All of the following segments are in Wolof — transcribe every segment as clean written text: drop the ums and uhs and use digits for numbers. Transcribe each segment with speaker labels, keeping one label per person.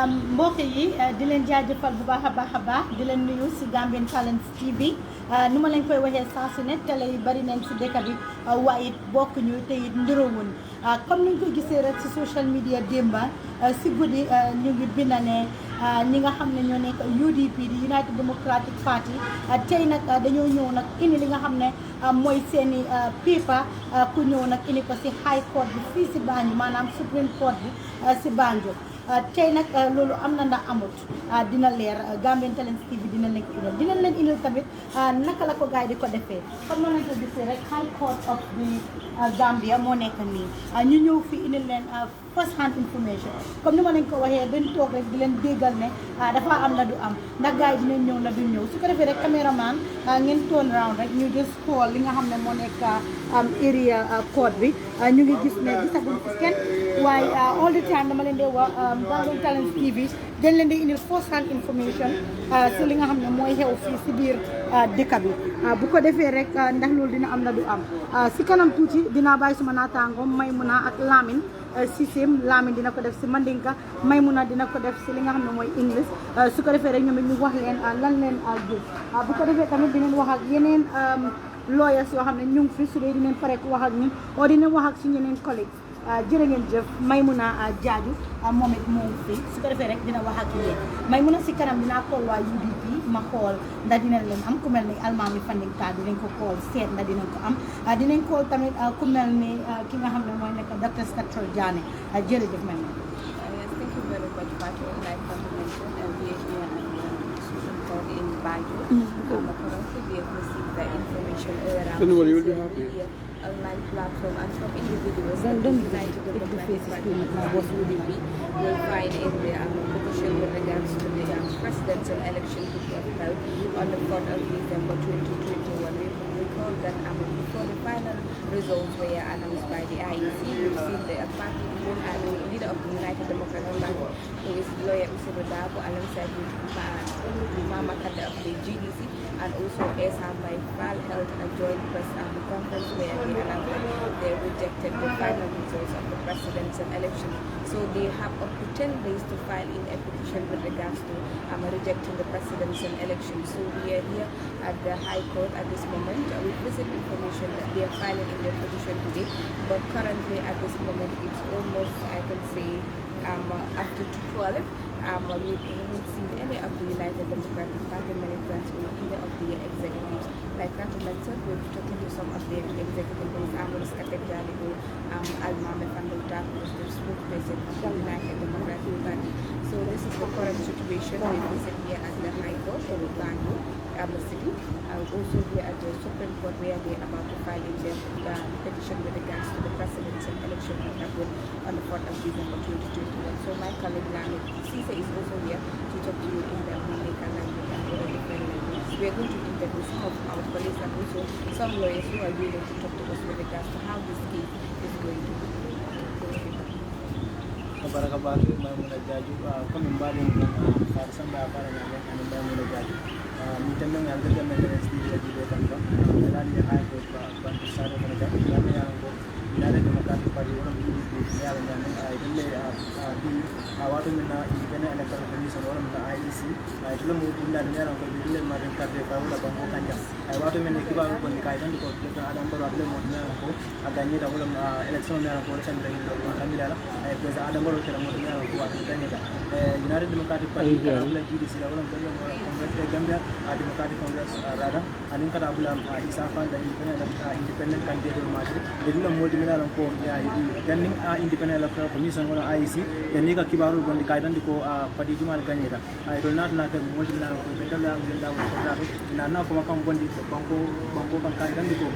Speaker 1: mbokk yi di leen jaajëfal bu baax a baax di leen nuyu si Gambian Talents TV nu ma leen koy waxee saa su ne télé yi bari nañ si dëkk bi waaye it bokkuñu te it ndiroowuñ comme niñ ko gisee rek si social media démba si guddi ñu ngi bind ne ñi nga xam ne ñoo nekk UDP di United Democratic Party tey nag dañoo ñëw nag indi li nga xam ne mooy seeni paper ku ñëw nag indi ko si High Court bi fii si Banjul maanaam Supreme Court bi si Banjul tey nag loolu am na ndax amut dina leer Gambian Talents TV dina leen ko indil dina leen indil tamit naka la ko gars yi di ko defee comme noonu lañ ko gisee rek High Court of the Gambia moo nekk nii ñu ñëw fi indil leen first hand information comme ni ma leen ko waxee dañ toog rek di leen déggal ne dafa am na du am ndax gars yi dinañ ñëw na du ñëw su ko defee rek caméraman ngeen turn round rek ñu just xool li nga xam ne moo nekk area code bi ñu ngi gis ne gisaguñ fi kenn waaye all the time dama leen dee wax Gambian Talents TV dañ leen di indil first hand information si li nga xam ne mooy xew fii si biir dëkk bi bu ko defee rek ndax loolu dina am na du am si kanam tuuti dinaa bàyyi suma naataango Maymuna ak Lamine Sisim Lamine dina ko def si Mandinka Maymuna dina ko def si li nga xam ne mooy English su ko defee rek ñoom it ñu wax leen lan leen gis bu ko defee tamit dinañ wax ak yeneen lawyers yoo xam ne ñu ngi fi su dee dinañ pare wax ak ñun oo dinañ wax ak suñu yeneen collègues jërë ngeen jëf Maymuna Jaaju moom it moo ngi fi su ko defee rek dina wax ak yéen Maymuna si kanam dinaa xool waa UDP ma xool ndax dinañ leen am ku mel ni Almami Fandingta dinañ ko xool seet ndax dinañ ko am dinañ xool tamit ku mel ni ki nga xam ne mooy nekk Dr. Scatrol Diané jërëjëf Maymuna.
Speaker 2: Yes, thank you very much, Fatou. Like Fatou mentioned, we are here at the Supreme Court in Banjul. Currently, we have received the information around the online platform and from individuals that United Democratic Party UDP will find in the petition with regards to the presidential election to be held on the 4th of December 2021. We recall that before the final results were announced by the IEC, we've seen the party leader of the United Democratic Party, who is lawyer Usiru Dabo, alongside with Mama Kanda of the GDC, and also Esa Maifal held a joint press conference where they announced that they rejected the final results of the presidential election. So they have up to 10 days to file in a petition with regards to rejecting the presidential election. So we are here at the High Court at this moment. We've received information that they are filing in their petition today, but currently at this moment it's almost, I can say, after 12. We haven't seen any of the United Democratic Party management or either of the executives. Like that mentioned, we're talking to some of the executives, Amos Kategaligo, Almami Fandingta, who is the spokesperson of the United Democratic Party. So this is the current situation. We visit here at the High Court of Banjul, City. Also here at the Supreme Court where they are about to file in their petition with regards to the presidential election that happened on the 4th of December 2021. So my colleague Lamit Sisa is also here to talk to you in the Mandinka language and other different languages. We are going to interview some of our colleagues and also some lawyers who are willing to talk to us with regards to how this case is going to be.
Speaker 3: Kabarakabatu Maymuna Jaaju comme mbali far samba para na and Maymuna Jaaju mitendo ngal de maintenance di la jibe tan ko dal ni ay ko ba sa do na tan ya me yango United Democratic Party wona bi ni ala nyane ay dille di awatu minna independent electoral commission wona minna IEC ay dilo mo dilla ni ala ko dille ma den carte pa wala bango kanja ay watu minna kiba ko ni kay tan ko tan adam baro able mo ni ala ko aganye da wala election ni ala ko tan da ni kandidala ay president adam baro tan mo ni ala ko wa tan da United Democratic Party wala GDC wala ko Congress de Gambia Democratic Congress rada anin kada abula isa fa da independent candidate ma dilla mo minala ko ya ganning independent electoral commission wala IEC yani ka kibaru gondi kaidan diko padi jumal ganyeda ay do not na mo minala ko betal la ngenda ko da na ko makam gondi banko kan kaidan diko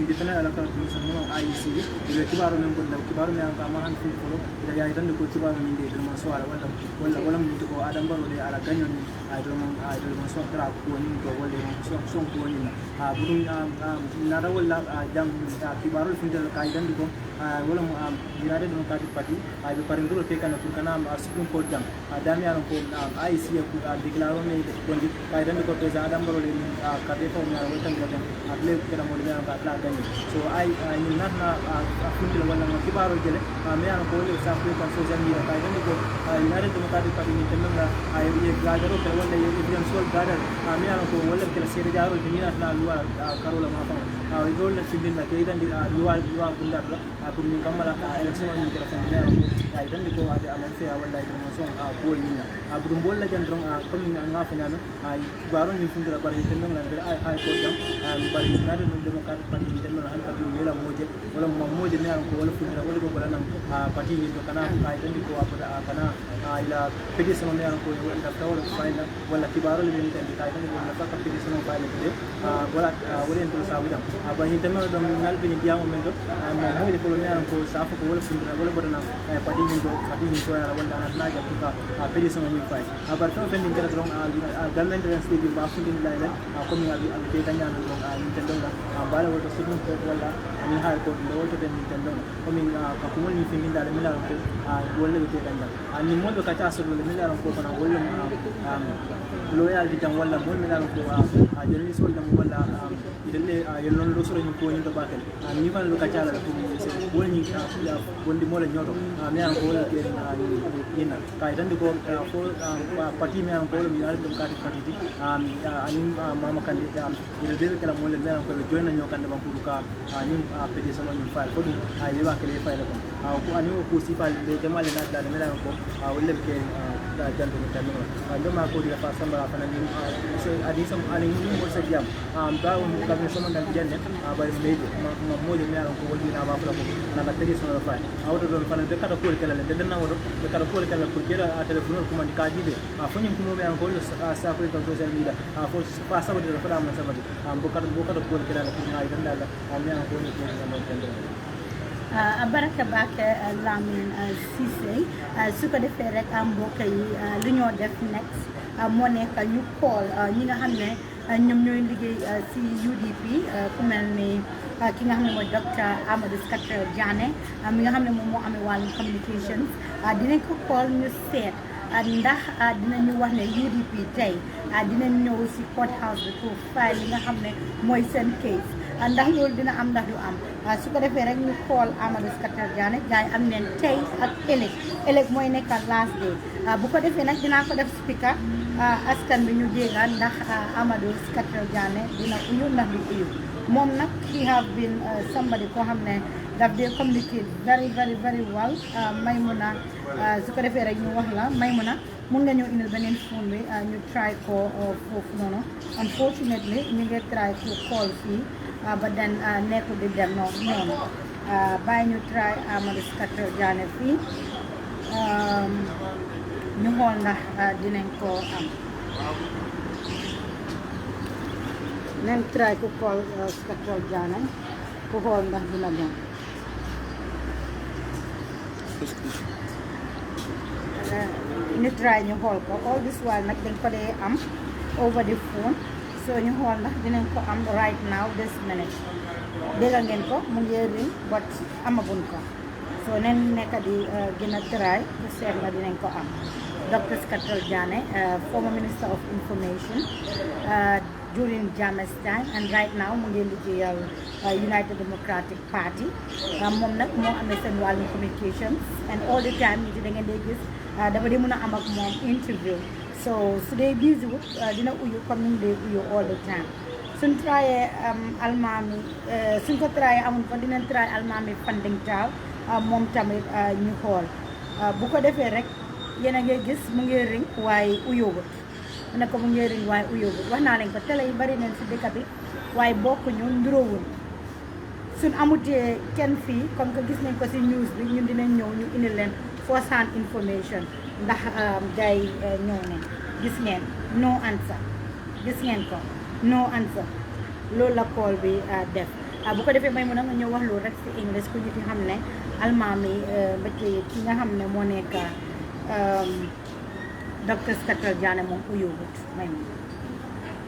Speaker 3: independent electoral commission wala IEC ile kibaru men gondi kibaru men ka ma han fu ko da ya idan diko kibaru min de mo so wala mo diko adam baro de ala ganyon ay do mo so tra ko ni ko wala so ko ni budung nada wala jam kibaru findel kaidan diko wala mo United Democratic Party ay be parinduro te kana turkana Supreme Court jam dami aron ko IEC ko declare me gondi kaidan diko te adam baro le kade ko na wala tan godan able kana mo le ka la gani so ay ni na findel wala kibaru jele me an ko le sa ko social media ka dan ko United Democratic Party ni tan na ay gagaro ko wala ye evidence wal gadar mi an ko wala kala sere jaro ni na luwa karola ma fa ay gol na sidin na kay dan luwa bunda ko min kamala election ni kala fa ni ay dan ko ade amal fe wala ay mo son bol ni na abdum bol la jan drong ko min nga fa na ay baro ni fundira bar ni tan na ay ko jam bar United Democratic Party ni tan na han ka bi wala moje wala moje ne an ko wala fundira wala ko bala nan parti ni to kana ay dan ko abada kana ila petition ne an ko wala tawol fayna wala kibaro le ni tan kay tan ko na ka petition o fayna de wala wala en to sabu jam aba ni tan do ngal bi ni diamo men do mo moje ko ne an ko safu ko wala fundira wala bada nan parti ni to wala na ja ko ka petition ni fay aba to fen ni kala drong government resti bi ba fundin la la ko mi abi abi te tanya no ni tan do bala wala sudun ko wala ni har ko do wala ten ni tan do ko mi ka ko ni fin da mi la ko wala be te tanya ni mo do ka ta so mi la ko kana wala loyal di tan wala mo mi la ko jeli so dam wala idelle yelon do so ni ko ni do bakel ni fan lo ka ta la ko wala ni wondi mo la nyoto mi an ko wala ke ina kay tan ko ko parti mi an ko mi ala dum ka parti ani mama kan ida be kala mo le mi an ko be joina nyokan de ban ka ani pedi sama ni file ko dum ay be ba kele file ko ko ani ko si file de jamal na da mi an ko wala ke da jandu ni tan no ma ko di fa sama fa ni so adi sam ani ni mo sa jam ba o ka mi sama dal jenne ba me mo le mi an ko wali na ba ko na ka pedi sama file awdo don fa de kada ko kala le de na wodo de kada ko kala ko kera a telefono ko man ka jibe fo nyum ko mi an ko sa ko to social media fo fa sama de fa ma sama de bo kada ko kala ko ngai dan dala mi an ko ni ko sama tan
Speaker 1: baraka bake Lamin Cissé su ko defee rek am mbokk yi lu ñoo def next moo nekk ñu call ñi nga xam ne ñoom ñooy liggéey si UDP ku mel ni ki nga xam ne mooy docteur Amadou Scatter Diané mi nga xam ne moom moo amee wàllum communications dinañ ko call ñu seet ndax dinañu wax ne UDP tey dinañ ñëw si court house bi pour file li nga xam ne mooy seen case ndax loolu dina am ndax du am su ko defee rek ñu call Amadou Scatter Diané gars yi am neen tey ak ëllëg mooy nekkal last day bu ko defee nag dinaa ko def speaker askan bi ñu jéega ndax Amadou Scatter Diané dina uyu ndax du uyu moom nag he have been somebody koo xam ne daf dee communicate very very very well Maymuna su ko defee rek ñu wax la Maymuna mun nga ñëw indil beneen phone bi ñu try ko foofu noonu unfortunately ñu ngi try ko call fii ba den nekkul di dem noonu bàyyi ñu try Amadou Scatter Diané fii ñu xool ndax dinañ ko am nañ try ko call Scatter Diané ku xool ndax dina dem ñu try ñu xool ko all this while nag dañ ko dee am over the phone so ñu xool ndax dinañ ko am right now this minute dégg ngeen ko mu ngi ring but amaguñ ko so nen nekk di gën a try to seet na dinañ ko am Dr. Scatter Diané former Minister of Information during Jammeh's time and right now mu ngi liggéeyal United Democratic Party moom nag moo amee seen wàllum communications and all the time nit yi da ngeen dee gis dafa di mën a am ak moom interview so su dee busy wut dina uyu comme ni mu dee uyu all the time suñ trayee almaami suñ ko trayee amul ko dinañ tray almaami Fanding Town moom tamit ñu xool bu ko defee rek yéen a ngay gis mu ngi ring waaye uyóobut mu ne ko mu ngi ring waaye uyóobut wax naa leen ko télé yi bari nañ si dëkk bi waaye bokkuñu nduroowuñ suñ amutee kenn fii comme que gis nañ ko si news bi ñun dinañ ñëw ñu indi leen first hand information ndax gars yi ñëw nañ gis ngeen no answer gis ngeen ko no answer loolu la call bi def bu ko defee may mun a nga ñëw wax loolu rek si English ku ñu fi xam ne almaami ba ci ki nga xam ne moo nekk Dr. Scatter Diané moom uyóobut may mun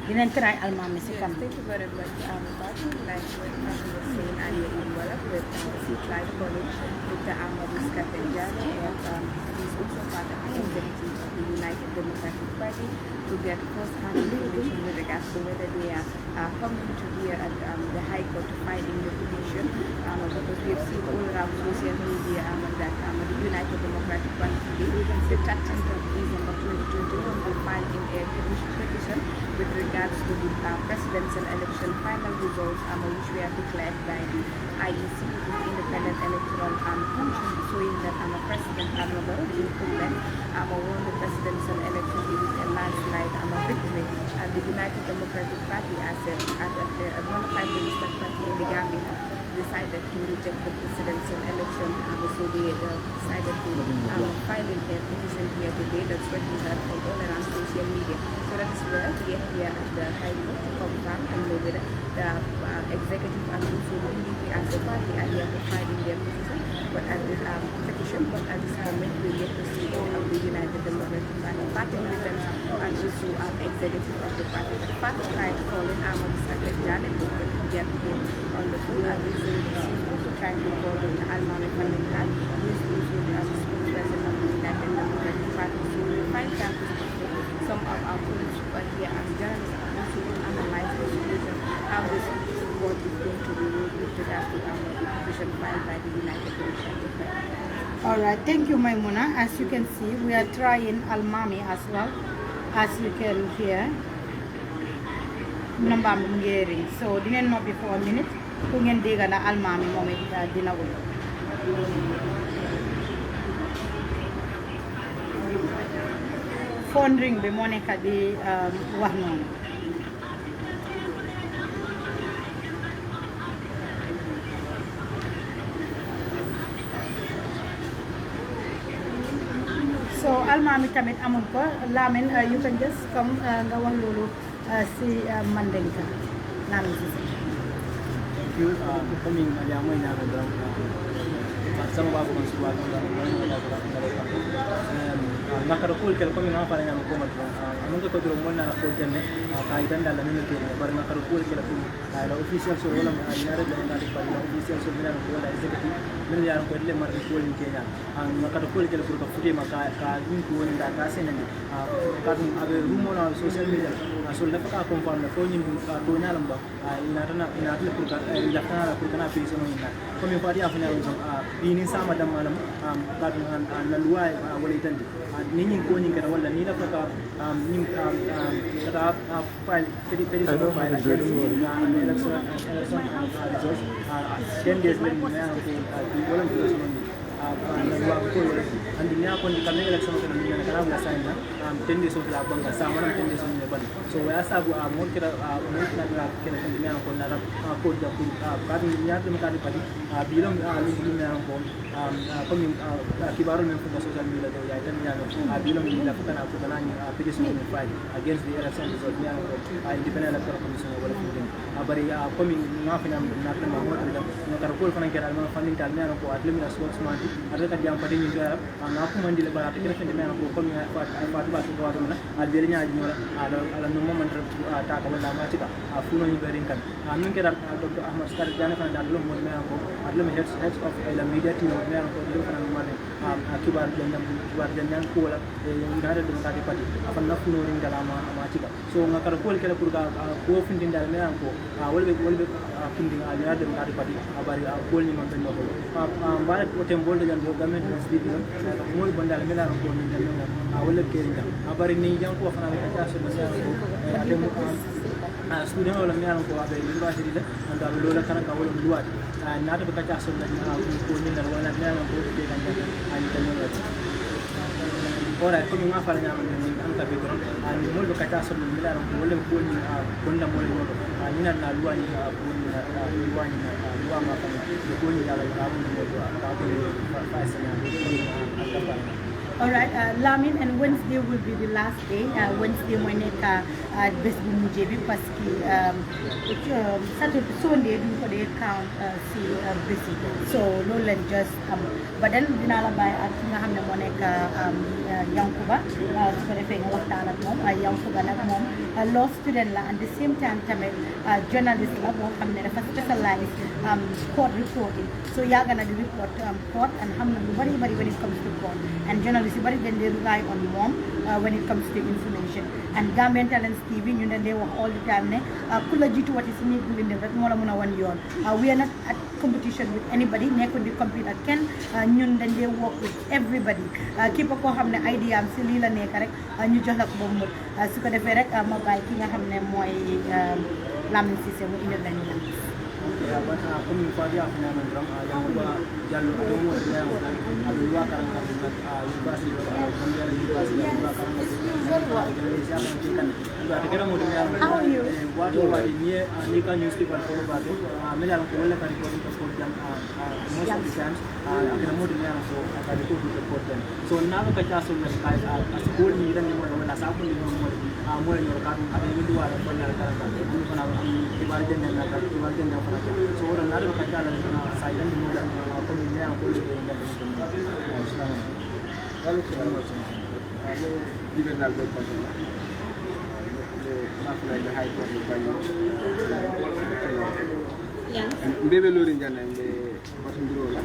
Speaker 1: dinañ try almaami si kam.
Speaker 2: Thank you very much, Fatou. Like what I was saying earlier in Wallach, with tried calling Dr. Amadou Scatter Diané, and he's also part of the executive of the United Democratic Party to get first-hand information with regards to whether they are coming to here at the High Court to fight in the petition. Because we have seen all around social media that 2nd of December 2021, we filed in a petition with regards to the presidential election final results which were declared by the IEC, the Independent Electoral Commission, showing that President Barrow, the incumbent, won the presidential election with a landslide victory. And the United Democratic Party, as a bona fide registered party in the Gambia, decided to reject the presidential election. So they decided to file a petition here today that's registered all around social media. So that is where we are here at the High Court to confirm and know whether the executive and also the PDP as a party are here to file in their petition. But at this but at this moment we get to see the United Democratic Party militants and also executive of the party. The party tried calling Mr. Janet to get him on the phone and also trying to call the Almami Fanningal, who is also the spokesperson of the United Democratic Party. So we find that some of our colleagues who are here as journalists are also to analyze the situation, how this support is going to be ruled with regards to the petition filed by the United Democratic Party.
Speaker 1: All right, thank you, Maimuna. As you can see, we are trying Almami as well, as you can hear. So, didn't know before a minute. Kung hindi ka na Almami mo may dinawin. Phone ring be mo ka di wahnon. So Almami tamit amon ko. Lamin, you can just come gawang lulu si Mandinka. Namin si
Speaker 3: coming ayamoy na kadang sama bago man suwag nakarukul kel coming nga para nga magkumat among ko drum mo na rakol dyan kaitan dala ni ko bar nakarukul kel ko ala official so wala anyara dyan na pa official so mina ko wala executive mina yaron ko dile mar ko ni Kenya ang nakarukul kel ko futi maka ka din ko ni da ka sen ni ka dum abe rumo na social media so la ka confirm na ko ni ko na lamba ina ko ka ila kana ko kana piso no ina ko mi pari afuna ini sama da malam ka dum an luwa wala itandi ninyi ko ni kana wala ni la ka nim kada file pedi so file election results 10 days later na ko wala ko so andi nya ko ni kamera election ko ni na kana sign na 10 days of la banga sama na 10 days ni bali so wa sabu mo kira mo na la kira kan nya ko na ko da ku ka ni nya to ka ni pali bilang ni nya ko ko mi kibaru men ko social media do ya tan nya no bilang ni la kana ko kana ni petition ni file against the election result nya ko independent electoral commission wala ko bari ko mi nga fina na tan ma mo tan na kar ko fana kira ma funding tal nya ko atlim na spokesman ada ka jam padi ni garab ngaku mandi le bara tikira fende men ko mi fatu ba ko wadu na alberi nya ji wala ala no mo man ta ka wala ma tika funo ni berin kan nun kira Dr. Ahmad Skar jana kan dal mo men ko adlum heads of la media team men ko dum kan ma ne kibar jangan ko wala ngara dum ka di padi afan na funo ring dala ma tika so ngakar ko kala purga ko findin dal men ko wolbe findin ala dum ka di padi abari ko ni man tan ko bare ko tembol de jando gamen sidi mo bandal mela ko ni jando wala keringa abari ni jang ko fana ka taso ko ade mo student wala mi ko abe university la anda lola kana ka wala luwat na ta ka taso na ko ni na wala mi ko de kan ani tan wala ora ko mi ma fala nyama ni an ka be don ani mo ka taso mi la ko wala ko ni gonda mo lo ni na luwa ni ko ni na luwa ni luwa ma fa ko ni la ka mo mo ka ko fa sa na
Speaker 1: All right, Lamin, and Wednesday will be the last day. Wednesday morning, best be mujebi paski Saturday Sunday do for the account see busy. So no let just but then dinala by at nga hamne moneka Yankuba so defé nga waxtaan ak mom ay Yankuba nak mom law student la and the same time tamit journalist la bo xamne dafa specialize court reporting. So yaga na di report court and hamna lu bari when it comes to court and journalists but then they rely on mom when it comes to information. and Gambian Talents TV ñu ne dee wax all the time ne ku la jiituwati si néeg bu lëndëm rek moo la mën a wan yoon we are not at competition with anybody nekkoon di compete ak kenn ñun dañ dee work with everybody képp koo xam ne idea am si lii la nekk rek ñu jox la ko ba mu su ko defee rek ma bàyyi ki nga xam ne mooy Lamin Cissé mu indil lañu lan
Speaker 3: comme Fadi a fana man drum yang ba jallo do mo de yang alu wa kan kan university university wa kan ba te kera mo de yang wa do wa ni kan newspaper ko ba de me la ko le ka ko jam most of the times akena mo de yang so ka de ko ko so na ka ta so na ka school ni dan mo na sa ko ni mo mo le ka ka ni do wa ko na ka ka ni ko na ki ba de na ka ki ba de na so orang ada berkata dalam saya di dalam pemilihan aku lalu kita macam ada di dalam berkata apa lagi high court banyak bebe lorin jana be batum diro la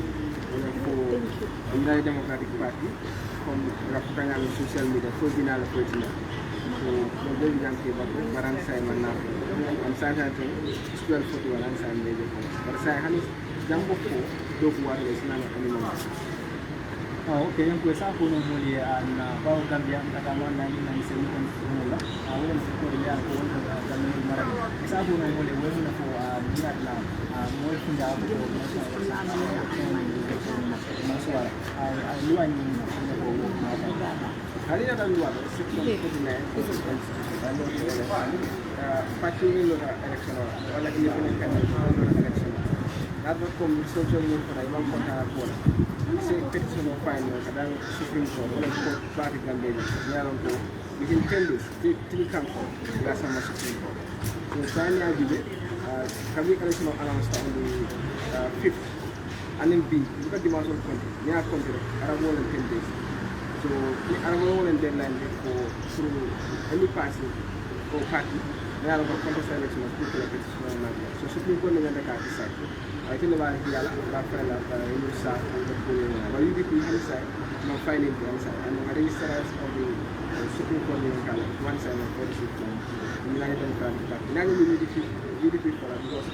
Speaker 3: ko ndai democratic party comme raputangan social media ko dinala ko dina so do jang ke ba baran say man na am sa ta to 1240 wala sa meje ko par sa hani jambo ko do ko wala sina na animal okay yang ko sa ko no muli na ba Gambia kama na ni na semi kon la wala ko ya ko wala Gambia mara sa ko no muli wala na ko dinat na mo funda ko maswara luan ni ko hari ada luar sekitar itu nih parti ini loh election wala ini kan election nada como social media para imam kota pun se petition of final kadang Supreme Court wala court party Gambia nyaron ko within 10 days till come nggak sama Supreme Court so saya aja kami election announced on the 5th and then bukan di masuk konti ni aku konti arab wala 10 days so ni arab wala deadline for through any party or party ni arab contest election of people petition na so Supreme Court ni nggak ada decide I think about it la ini sa but you people here side no filing the answer and the registrars of the Supreme Court in Kala one side of 46 in the Democratic Party now we need to for because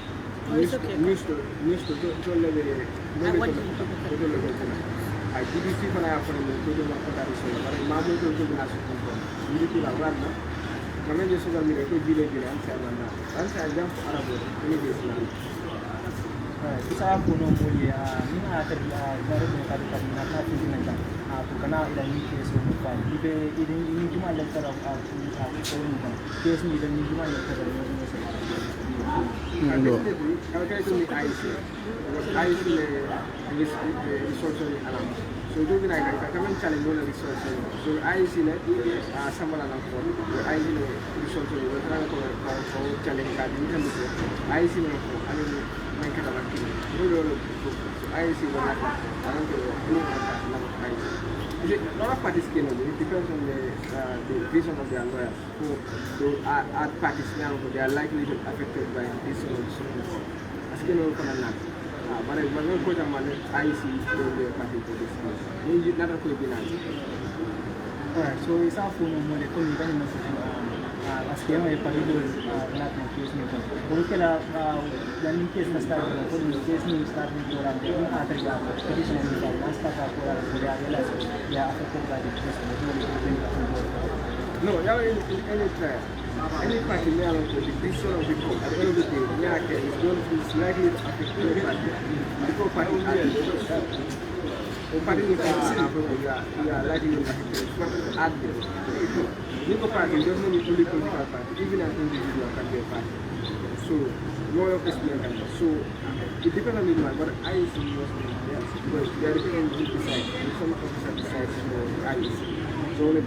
Speaker 3: news to level I DDP for now for the total of the but Mamu to the Supreme Court you people are right now kami just sudah melihat bila answer jam Arab ini Islam kita puno muli ni ada baru kali kali nak tunjuk nanti karena idan ni kes ni kan ini cuma lektor kes ni dan ni cuma lektor kalau kita ni IC le resource alam so itu kita nak kami challenge on resource so IC le sama lah nak IC le resource le kalau kau challenge kali ni kan IC le anu main kata lagi dulu IC wala alam tu ini nak IC jadi orang partis kena it depends on the vision of their lawyers who are parties now they are likely to affected by this solution asking all kana nak but when ko jaman IC the party to this ni nada ko binan so isa puno mo le ko ni kan mo asking ay palido lahat ng case nito kung kila yan yung case na start ko kung yung case ni start nito lang yung atal ya petition ni file na start ako lang so ya realize ya affected by the case no ya any party may allow to the decision of the court at the end of the day yeah is going to be likely to affect the party because party party ni ya likely to affect the Legal party doesn't need only political party, even an individual can be a party. So, lawyer experience. So, it depends on the man, but I see because they are depending on the decide. Some officer decides for IEC. So, only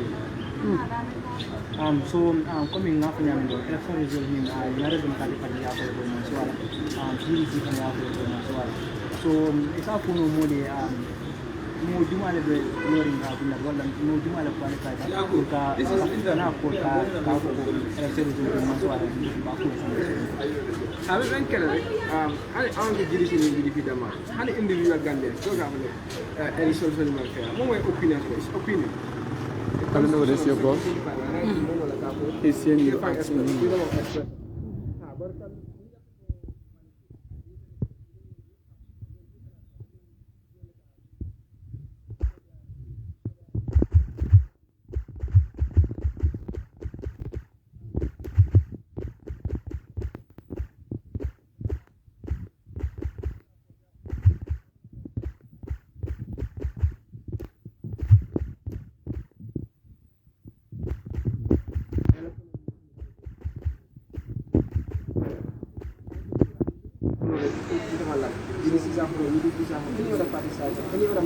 Speaker 3: coming up in the election result mean another Democratic Party after the Mansuala, PDC from after the Mansuala. So, it's up for no more mo juma le be lori na bin wala mo juma le kwani ka ko ka na ko ka ko election result man so ba ko abe ben kala hali on the judicial ni dama hali individual gande so ga mo election result man ka mo opinion is opinion
Speaker 4: I don't know what is your boss. He's saying you
Speaker 3: find
Speaker 4: asking
Speaker 3: expert,
Speaker 4: him.
Speaker 3: freedom of expression.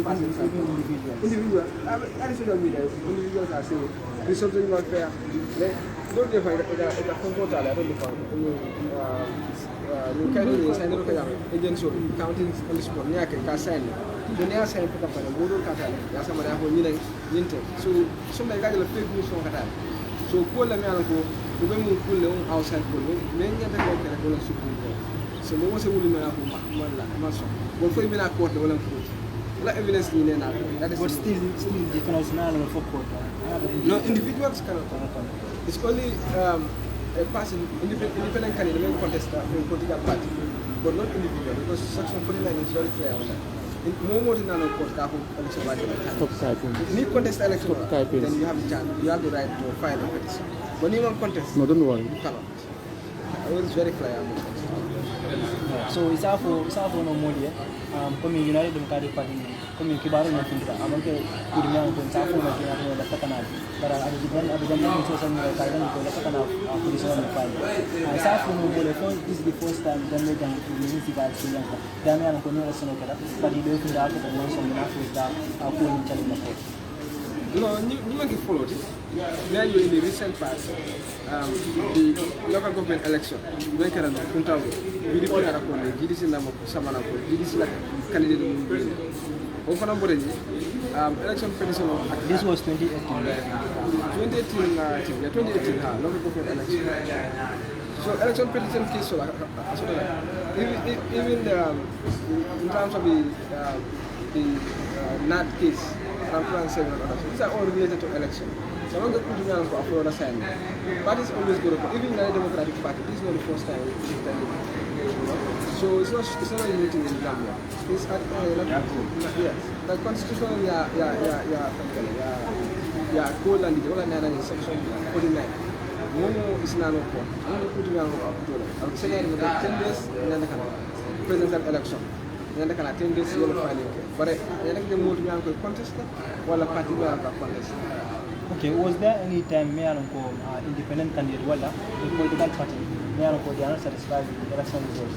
Speaker 3: But individual. I social media, individuals are saying this something not fair. Don't define it a comfort. I don't define you can't sign it against your counting on the spot. Near can sign. The near sign put up a model catalog. That's somebody who so somebody got a fake news from Qatar. So call them and go. We will pull outside. Many of them can go to Supreme Court. So no one will know how but for even a court, the one fruit. Like evidence in there now.
Speaker 4: But still difference now for court.
Speaker 3: No, individuals cannot. It's only a person, independent candidate may contest a political party, but not individual, because Section 49 is very clear on that. More than a court, election by
Speaker 4: Stop typing.
Speaker 3: if you contest election,
Speaker 4: Stop typing.
Speaker 3: then you have the chance, you have the right to file a petition. When you want contest,
Speaker 4: No, don't worry.
Speaker 3: you cannot. It's very clear.
Speaker 4: So it's all for no more. Come in United Democratic Party. Come in Kibaru na kinta. Amante kudumya ko sa phone na kina na takana. Para adigan social media kaya na ko takana police na file. Sa phone mo bole phone this is the first time them they can municipal Sri Lanka. Dami ana ko no rasono kada. Padi do kinda ko no so na ko da ko ni chali na ko.
Speaker 3: No, you can follow it. Now you're in the recent past, the local government election. When can I count out? BDP na ko ni GDC na mo sama na ko. GDC la candidate mo. O kono bo ni election petition.
Speaker 4: This was 2018.
Speaker 3: 2018 ha local government election. So election petition case so even in terms of the NAT case. These are all related to election. So I'm going to put together for another sign. But it's always good. Even in the Democratic Party, this is not the first time we've done it. So it's not a meeting in Gambia. It's at yes. The constitution code and the section 49. Momo is not open. I'm going to put together for I'm saying 10 days and then the presidential election. Then can attend this yellow filing. But I think the mood we are going to contest while a party will have a contest.
Speaker 4: Okay, was there any time me and independent candidate wala the political party me and they are not satisfied with the election results?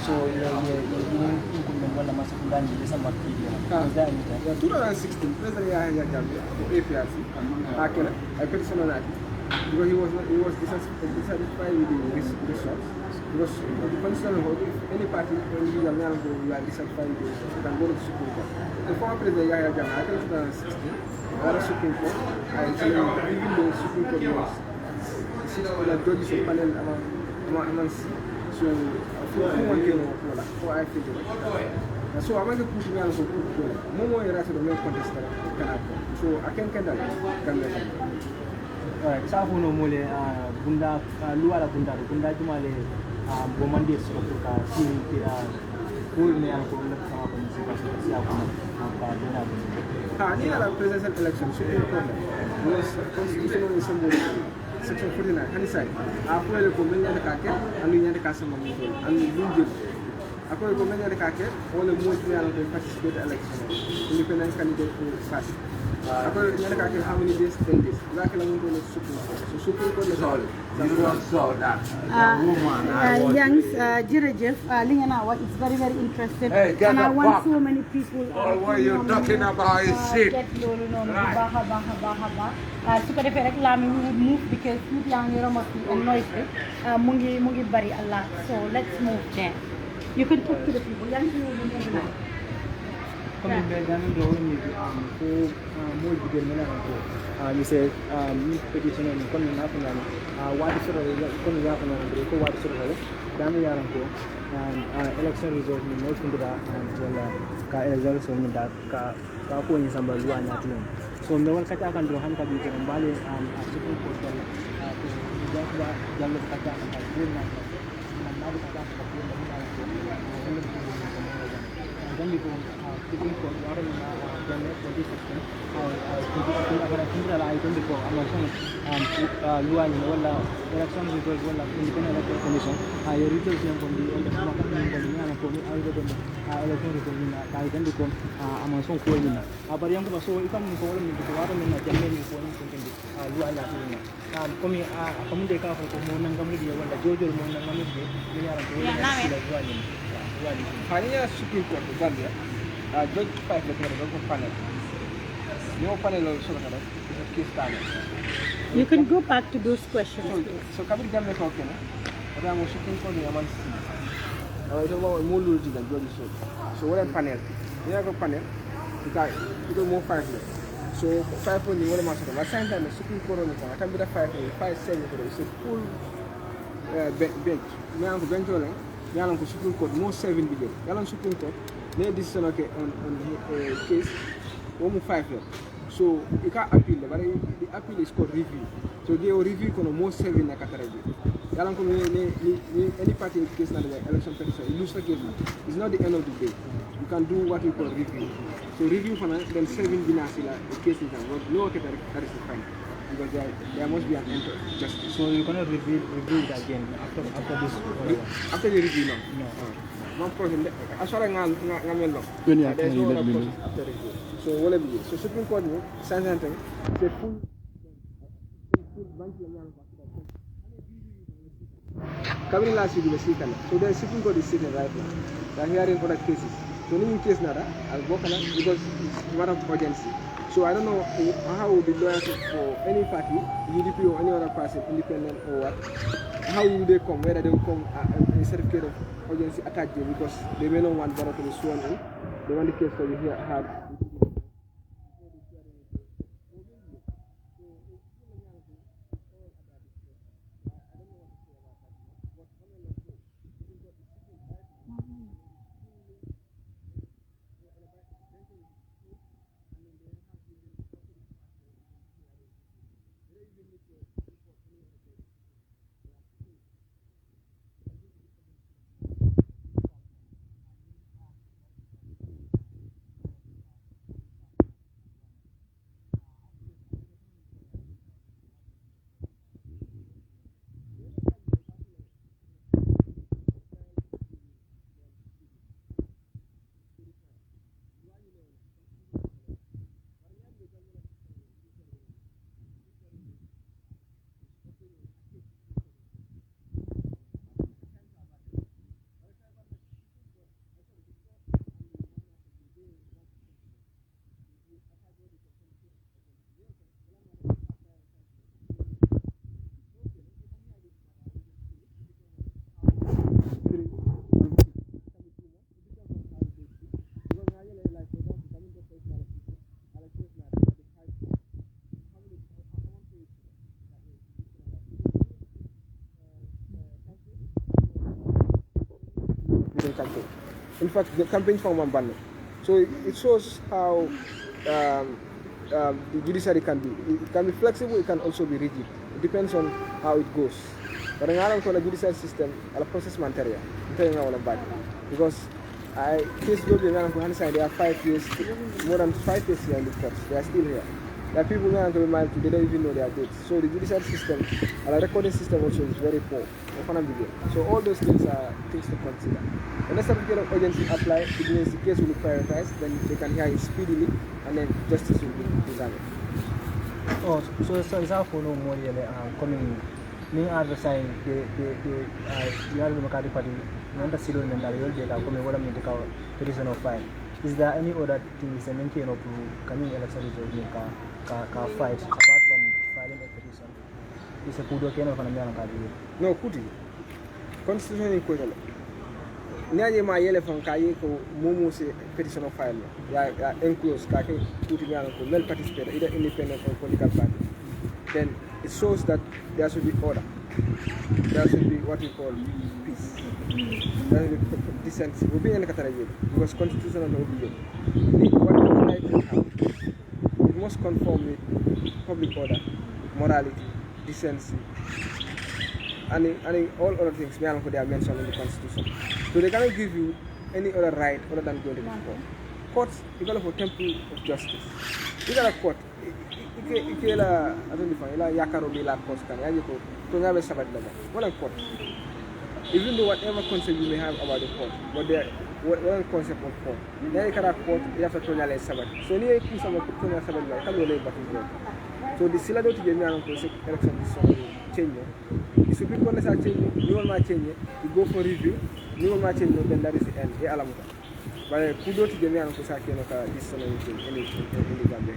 Speaker 4: So incumbent wala masakundani December period. Was there any time?
Speaker 3: 2016, President Yahya Jammeh of APRC, I petitioned on that because he was dissatisfied with the results. Because the constitutional vote, any party, when you are dissatisfied with the results, you can go to the Supreme Court. The former President Yahya Jammeh, I think 2016, at the Supreme Court, and even the Supreme Court was the judges of panel among so who came over for I think so I'm going to put me on for more than the main contest so I can get that.
Speaker 4: Alright, sa puno mule bunda luar bunda jumale bomande so ka sini ko ne an ko la ka ko si ka si ako ka bunda
Speaker 3: ni la presidential election Supreme Court was constitutional assembly section 49 hani sai after le ko men nyande ka ke anu nyande ka sama mo anu lunje ako ko men nyande ka ke wala mo ti yalla ko participate election independent candidate for party ako nyande ka ke how many days 10 days like la mo do Supreme Court so Supreme Court is all
Speaker 1: Youngs, Jirajef, Linganawa, it's very, very interesting.
Speaker 5: Hey,
Speaker 1: and I want
Speaker 5: fuck.
Speaker 1: so many people.
Speaker 5: What are you talking about? Is shit.
Speaker 1: Get lolu noonu baha. Su ko defee rek Lami we would move because people yaa ngi romb and noise bi mu ngi bari a lot. So let's move there. You can talk to the people. Yaa ngi move now.
Speaker 4: comme be dami do ni ko mo jigel mena ko you say ni petition ni kon na fa ngani wadi soro kon ya fa ngani ko wadi soro dami yaran ko election result ni mo kundira wala ka election ni da ka ko ni samba luwa na tin so so me wal kata kan do han ka bi ko mbale a Supreme Court wala ko da jallo kata kan ko na na ko kata ko ko na dan di ko Supreme Court wala na janne 2016 ko agara kindra la ay ko ko ama son luwa ni wala election result wala independent electoral commission ay results yang kondi on the maka ni na ko ni ay do election result ni na kay dan ko ama son ko ni na abari yang ko so ikan ko wala ni ko wala ni na janne ni ko ni ko kendi luwa la ni na komi komi de ka ko mo nang gamu dia wala jojol mo nang gamu dia ni yaran ko ni luwa ni
Speaker 3: hanya Supreme Court Gambia judge 5 la ko panel no panel so la is a case panel.
Speaker 1: You can go back to those questions.
Speaker 3: So kabir Gambia ko kena ada mo Supreme Court ni aman si ito mo lulu jigan judge so wala panel ni ko panel ito mo 5 la so 5 ni wala masuk la same time Supreme Court ni ko tambira 5 7 ko is a full bench ni ko bench wala yalan ko Supreme Court mo 7 bi yalan Supreme Court ne decision on case almost 5 years. So you can appeal, but the appeal is called review. So they will review kono more 7 na kataraji. Yalan ko any party in case na the election petition, you lose the case. It's not the end of the day. You can do what we call review. So review for then 7 binasila the case is done. No okay that is the fine. Because there must be an end to justice.
Speaker 4: So you're gonna review it again after this.
Speaker 3: After the review, no. One person, as far as I'm not. There's no other process after review. So what will be? So Supreme Court, it's a full bunch of coming last week, so the Supreme Court is sitting right now. They are hearing other cases. So in case nada, I'll go because it's one of urgency. So I don't know how would the lawyers for any party, UDP or any other person, independent or what, how will they come, whether they will come a certificate of urgency attached there because they may not want Barack to be sworn in. They want the case to be heard. In fact, the campaign from Mambane. So it shows how the judiciary can be. It can be flexible, it can also be rigid. It depends on how it goes. But in the judicial system, the process material, because case they are 5 years, more than 5 years here in the courts. They are still here. There are people who are going to they don't even know their dates. So the judicial system, and the recording system also is very poor. So all those things are things to consider. When the certificate of urgency applies, it means the case will be prioritized, then they can hear it speedily, and then justice will be examined.
Speaker 4: Oh, so it's our for no more coming. Me advertising the Democratic Party, not the civil and the real data coming over the petition of 5. Is there any other things and maintain of coming election result fight apart from filing a petition? Is a kudo kena for America?
Speaker 3: No, kuti. Constitution is kudo. Niaje ma yele fan kaye ko momo se petition of file ya enclose ka ke kuti nyalo ko mel participate either independent or political party. Then it shows that there should be order. There should be what we call peace. There should be decency. We'll be in the Qatar because constitutional obedience. What we like to have, it must conform with public order, morality, decency, and all other things they are mentioned in the Constitution. So they cannot give you any other right other than going to the court. Courts, you call for temple of justice. You got a court. Ikela identify ila yakaro bila court kan yaji ko to ngabe sabat daga. What court? Even though whatever concept you may have about the court, but there one concept of court. Then you can court, you have to turn your sabat. So ni ku sama ku turn your sabat kan lo lay batin. So the sila do to jemi anon ko election is so change. The Supreme Court has changed, you will not change it, you go for review, you will not change it, then that is the end. But kudos to Jamian Kusaki and this in the Gambia.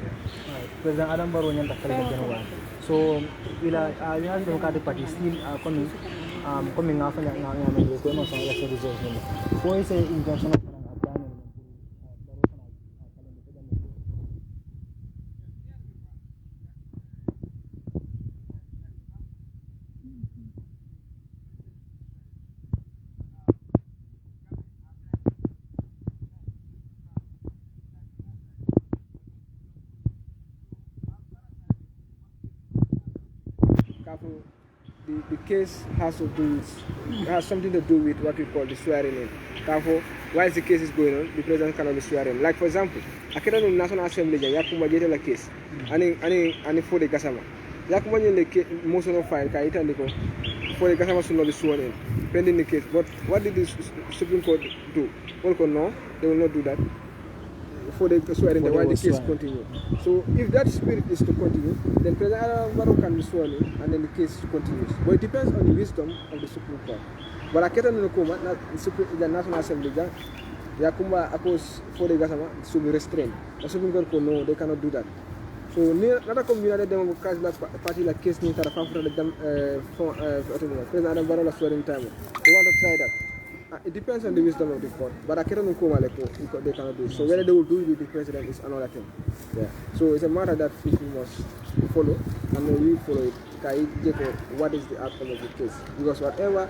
Speaker 4: President Adam Barrow and Takara. So, we are the Democratic Party still coming after the election results. So, it's an injunction of
Speaker 3: the case has something to do with what we call the swearing in. Therefore, while the case is going on, the president cannot be swearing. Like for example, I can in National Assembly, Yakuma get a case, and for the Kasama. Yakuma the motion of file, for the Kasama should not be sworn in, pending the case. But what did the Supreme Court do? Well, no, they will not do that. For the swearing, while the case continues. So if that spirit is to continue, then President Adam Barrow can be sworn in, and then the case continues. But it depends on the wisdom of the Supreme Court. But I can't know the National Assembly, Yakuma oppose for the Gasama should be restrained. The Supreme Court will no, they cannot do that. So another community Democratic Party like case near President Adam Barrow swearing time. They want to try that. It depends on the wisdom of the court, but I can't know they cannot do. So whether they will do it with the president is another thing. Yeah. So it's a matter that people must follow, and when you follow it, what is the outcome of the case? Because whatever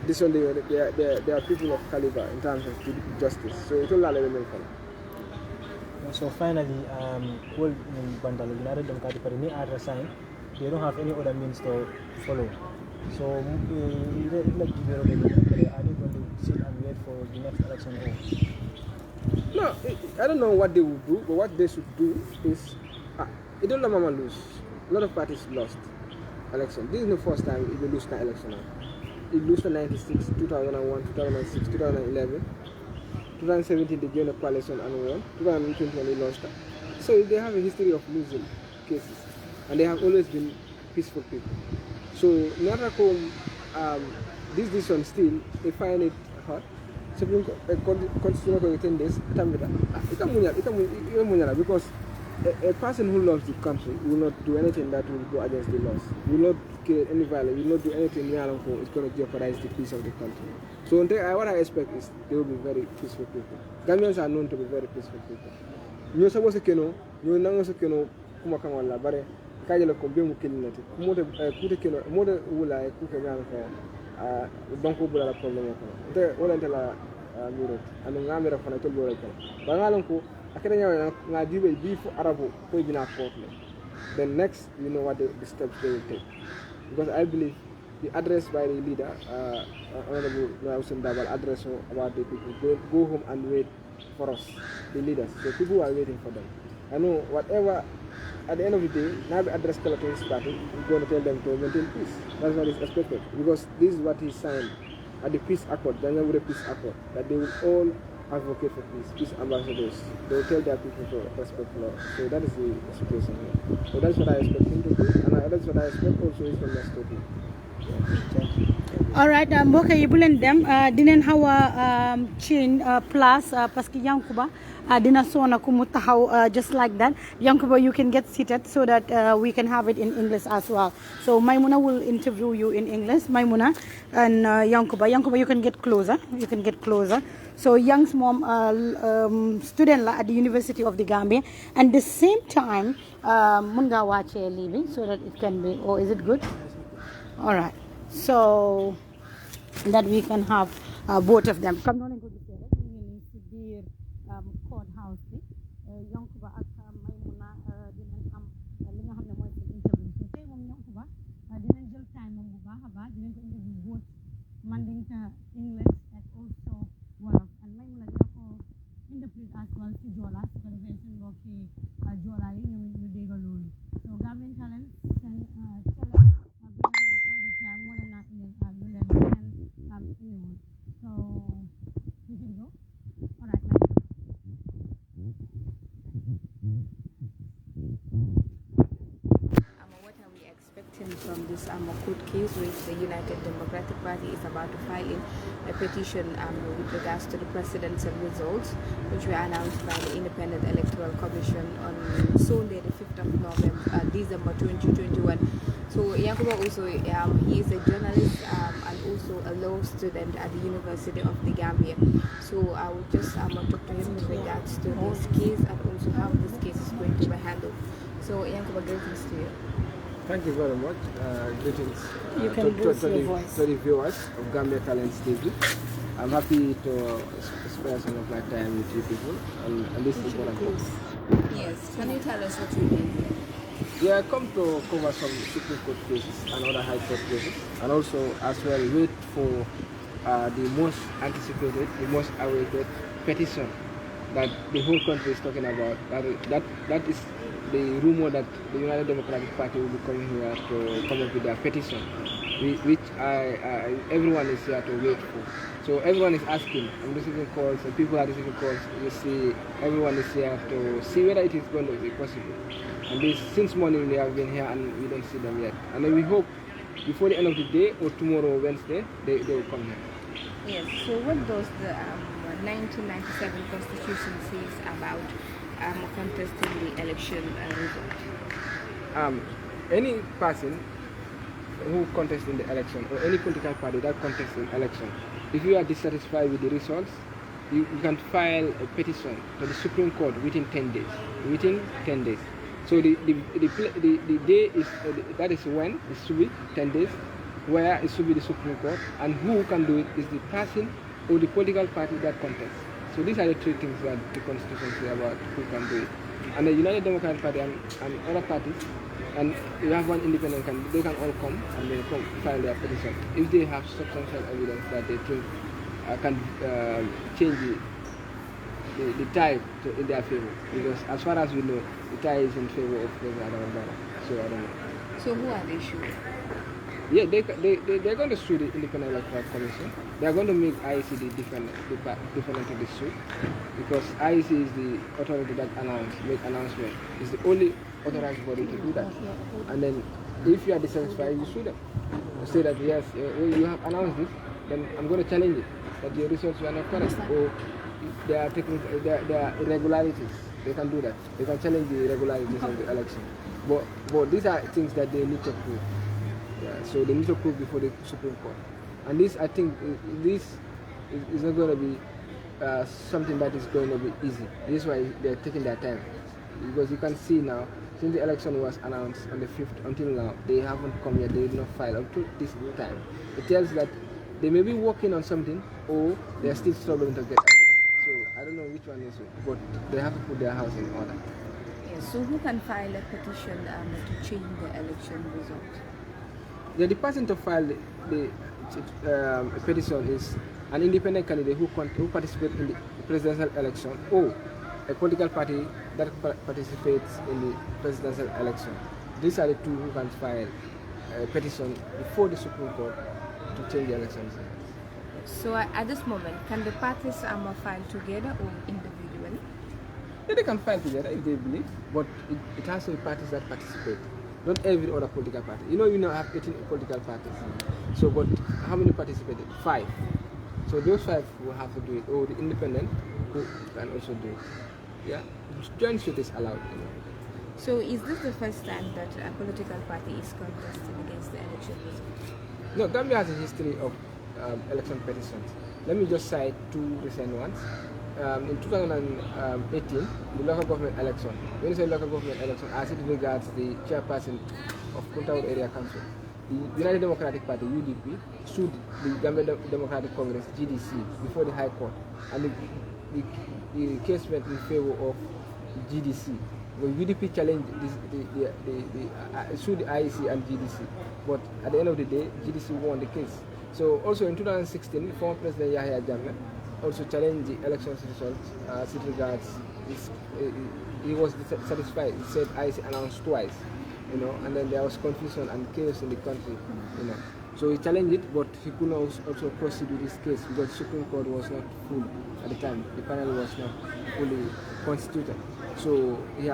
Speaker 3: decision they are people of caliber in terms of justice. So it will allow them to
Speaker 4: So finally, whole Bandalo United Democratic Party are assigned. They don't have any other means to follow. So, are they going to sit and wait for the next election?
Speaker 3: No, I don't know what they will do, but what they should do is, it don't let Mama lose. A lot of parties lost election. This is the first time they lose the election. It lost in 96, 2001, 2006, 2011, 2017 they joined the coalition and won. 2020 they lost. So they have a history of losing cases, and they have always been peaceful people. So, this decision still, they find it hard. Supreme Constitutional Court 10 days, because a person who loves the country will not do anything that will go against the laws, will not create any violence, will not do anything it's going to jeopardize the peace of the country. So, what I expect is they will be very peaceful people. Gambians are known to be very peaceful people. You're supposed to know, you're not supposed to know, kajala ko be mu kelinati mode kude kelo mode wula ku ke ngal ko banko bula la problème ko te wala ndela miro anu ngamira fana to bolo ko ba ngalon ko akere nyaw nga dibe bi fu arabo ko bina ko then next you know what the steps they will take, because I believe the address by the leader honorable Hussein Dabal address about the people go home and wait for us, the leaders. So people are waiting for them. I know whatever. At the end of the day, now the address collectors party is going to tell them to maintain peace. That's what is expected, because this is what he signed at the peace accord, the January peace accord, that they will all advocate for peace, peace ambassadors. They will tell their people to respect law. So that is the situation here. So that's what I expect him to do, and that's what I expect also is from the statement.
Speaker 1: Alright, mbokk yi bu leen dem dinañ xaw a change place parce que Yankuba dina sona ku mu taxaw just like that. Yankuba, you can get seated so that we can have it in English as well. So Maimuna will interview you in English. Maimuna and Yankuba, you can get closer. You can get closer. So Young's mom student at the University of the Gambia, and the same time mun nga wache leaving so that it can be, or is it good? All right, so that we can have both of them. Come on and go to the courthouse. Yankuba ak Maimuna
Speaker 6: a baax dinañ ko interview both Mandinka English and also Wolof and may mën a dina ko interpret as well ci Joola su ko defee seen mbokki Joola yi ñoom ñu dégg loolu so Gambian Talents seen télé bi nga xam ne all the time moo leen naa indil lu leen indiwul so we can go all right
Speaker 2: What are we expecting from this court case which the United Democratic Party is about to file in a petition with regards to the presidential results, which were announced by the Independent Electoral Commission on Sunday, the 5th of November, December 2021. So Yankuba also, he is a journalist and also a law student at the University of the Gambia. So I will just talk to him with regards to this case and also how this case is going to be handled. So Yankuba, greetings to you.
Speaker 3: Thank you very much. Greetings
Speaker 1: You can boost your voice.
Speaker 3: to the viewers of Gambia Talents TV. I'm happy to spare some of my time with you people and this is what I'm doing.
Speaker 2: Yes, can you tell us what you did here?
Speaker 3: Yeah, I come to cover some Supreme Court cases and other High Court cases, and also as well wait for the most anticipated, the most awaited petition that the whole country is talking about. That is the rumor that the United Democratic Party will be coming here to come up with their petition, which everyone is here to wait for. So everyone is asking, I'm receiving calls, and people are receiving calls. You see, everyone is here to see whether it is going to be possible. And this, since morning they have been here and we don't see them yet. And then we hope before the end of the day or tomorrow, Wednesday, they will come here.
Speaker 2: Yes, so what does the 1997 Constitution says about contesting the election result?
Speaker 3: Any person who contests in the election or any political party that contests in election, if you are dissatisfied with the results, you can file a petition to the Supreme Court within 10 days. Within 10 days. So the day is that is when it should be 10 days, where it should be the Supreme Court, and who can do it is the person or the political party that contests. So these are the three things that the Constitution says about who can do it. And the United Democratic Party and other parties, and you have one independent candidate, they can all come and they come file their petition if they have substantial evidence that they think can change the tide in their favor. Because as far as we know, the tide is in favor of President Adama Barrow. So I don't know.
Speaker 2: So who are they suing?
Speaker 3: Yeah, they're going to sue the Independent Electoral Commission. They're going to make IEC the defendant of the suit, because IEC is the authority that make announcement. It's the only authorized body to do that. And then if you are dissatisfied, you sue them. You say that yes, you have announced this, then I'm going to challenge it, that your results were not correct, or there are irregularities. They can do that. They can challenge the irregularities of the election. But these are things that they need to prove. Yeah, so they need to prove before the Supreme Court. And this, I think, this is not going to be something that is going to be easy. This is why they're taking their time. Because you can see now, since the election was announced on the 5th until now, they haven't come yet, they did not file up to this time. It tells that they may be working on something, or they're still struggling to get evidence. So I don't know which one is which, but they have to put their house in order.
Speaker 2: Yes, so who can file a petition to change the election result?
Speaker 3: Yeah, the person to file the petition is an independent candidate who participates in the presidential election, or a political party that participates in the presidential election. These are the two who can file a petition before the Supreme Court to change the elections.
Speaker 2: So at this moment, can the parties file together or individually?
Speaker 3: Yeah, they can file together if they believe, but it has to be parties that participate. Not every other political party. You know, we now have 18 political parties. So, but how many participated? 5. So those 5 will have to do it, or the independent who can also do it. Yeah, joint suit is allowed. You know.
Speaker 2: So is this the first time that a political party is contesting against the election result?
Speaker 3: No, Gambia has a history of election petitions. Let me just cite 2 recent ones. In 2018, the local government election, when you say local government election, as it regards the chairperson of Punta Ward Area Council, the United Democratic Party, UDP, sued the Gambia Democratic Congress, GDC, before the High Court. And the case went in favor of GDC.
Speaker 7: When UDP challenged sued the IEC and GDC, but at the end of the day, GDC won the case. So also in 2016, former President Yahya Jammeh also challenged the elections results as it regards he was satisfied. He said IEC announced twice, and then there was confusion and chaos in the country, So he challenged it, but he could not also proceed with his case because the Supreme Court was not full at the time. The panel was not fully constituted. So he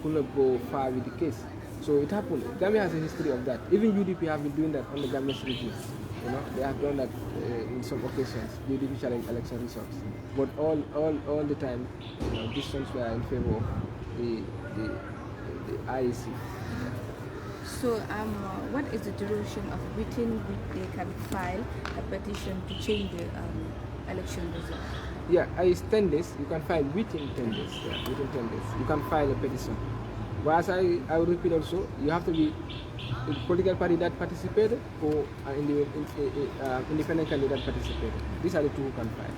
Speaker 7: could not go far with the case. So it happened. Gambia has a history of that. Even UDP have been doing that on the Gambia's regime. They have done that in some occasions. UDP challenge election results. But all the time, decisions were in favor of the IEC.
Speaker 2: So, what is the duration of within which they can file a petition to change the election result?
Speaker 7: Yeah, it's 10 days. You can file within 10 days. Yeah, within 10 days. You can file a petition. But as I will repeat also, you have to be a political party that participated or an independent candidate participated. These are the two who can file.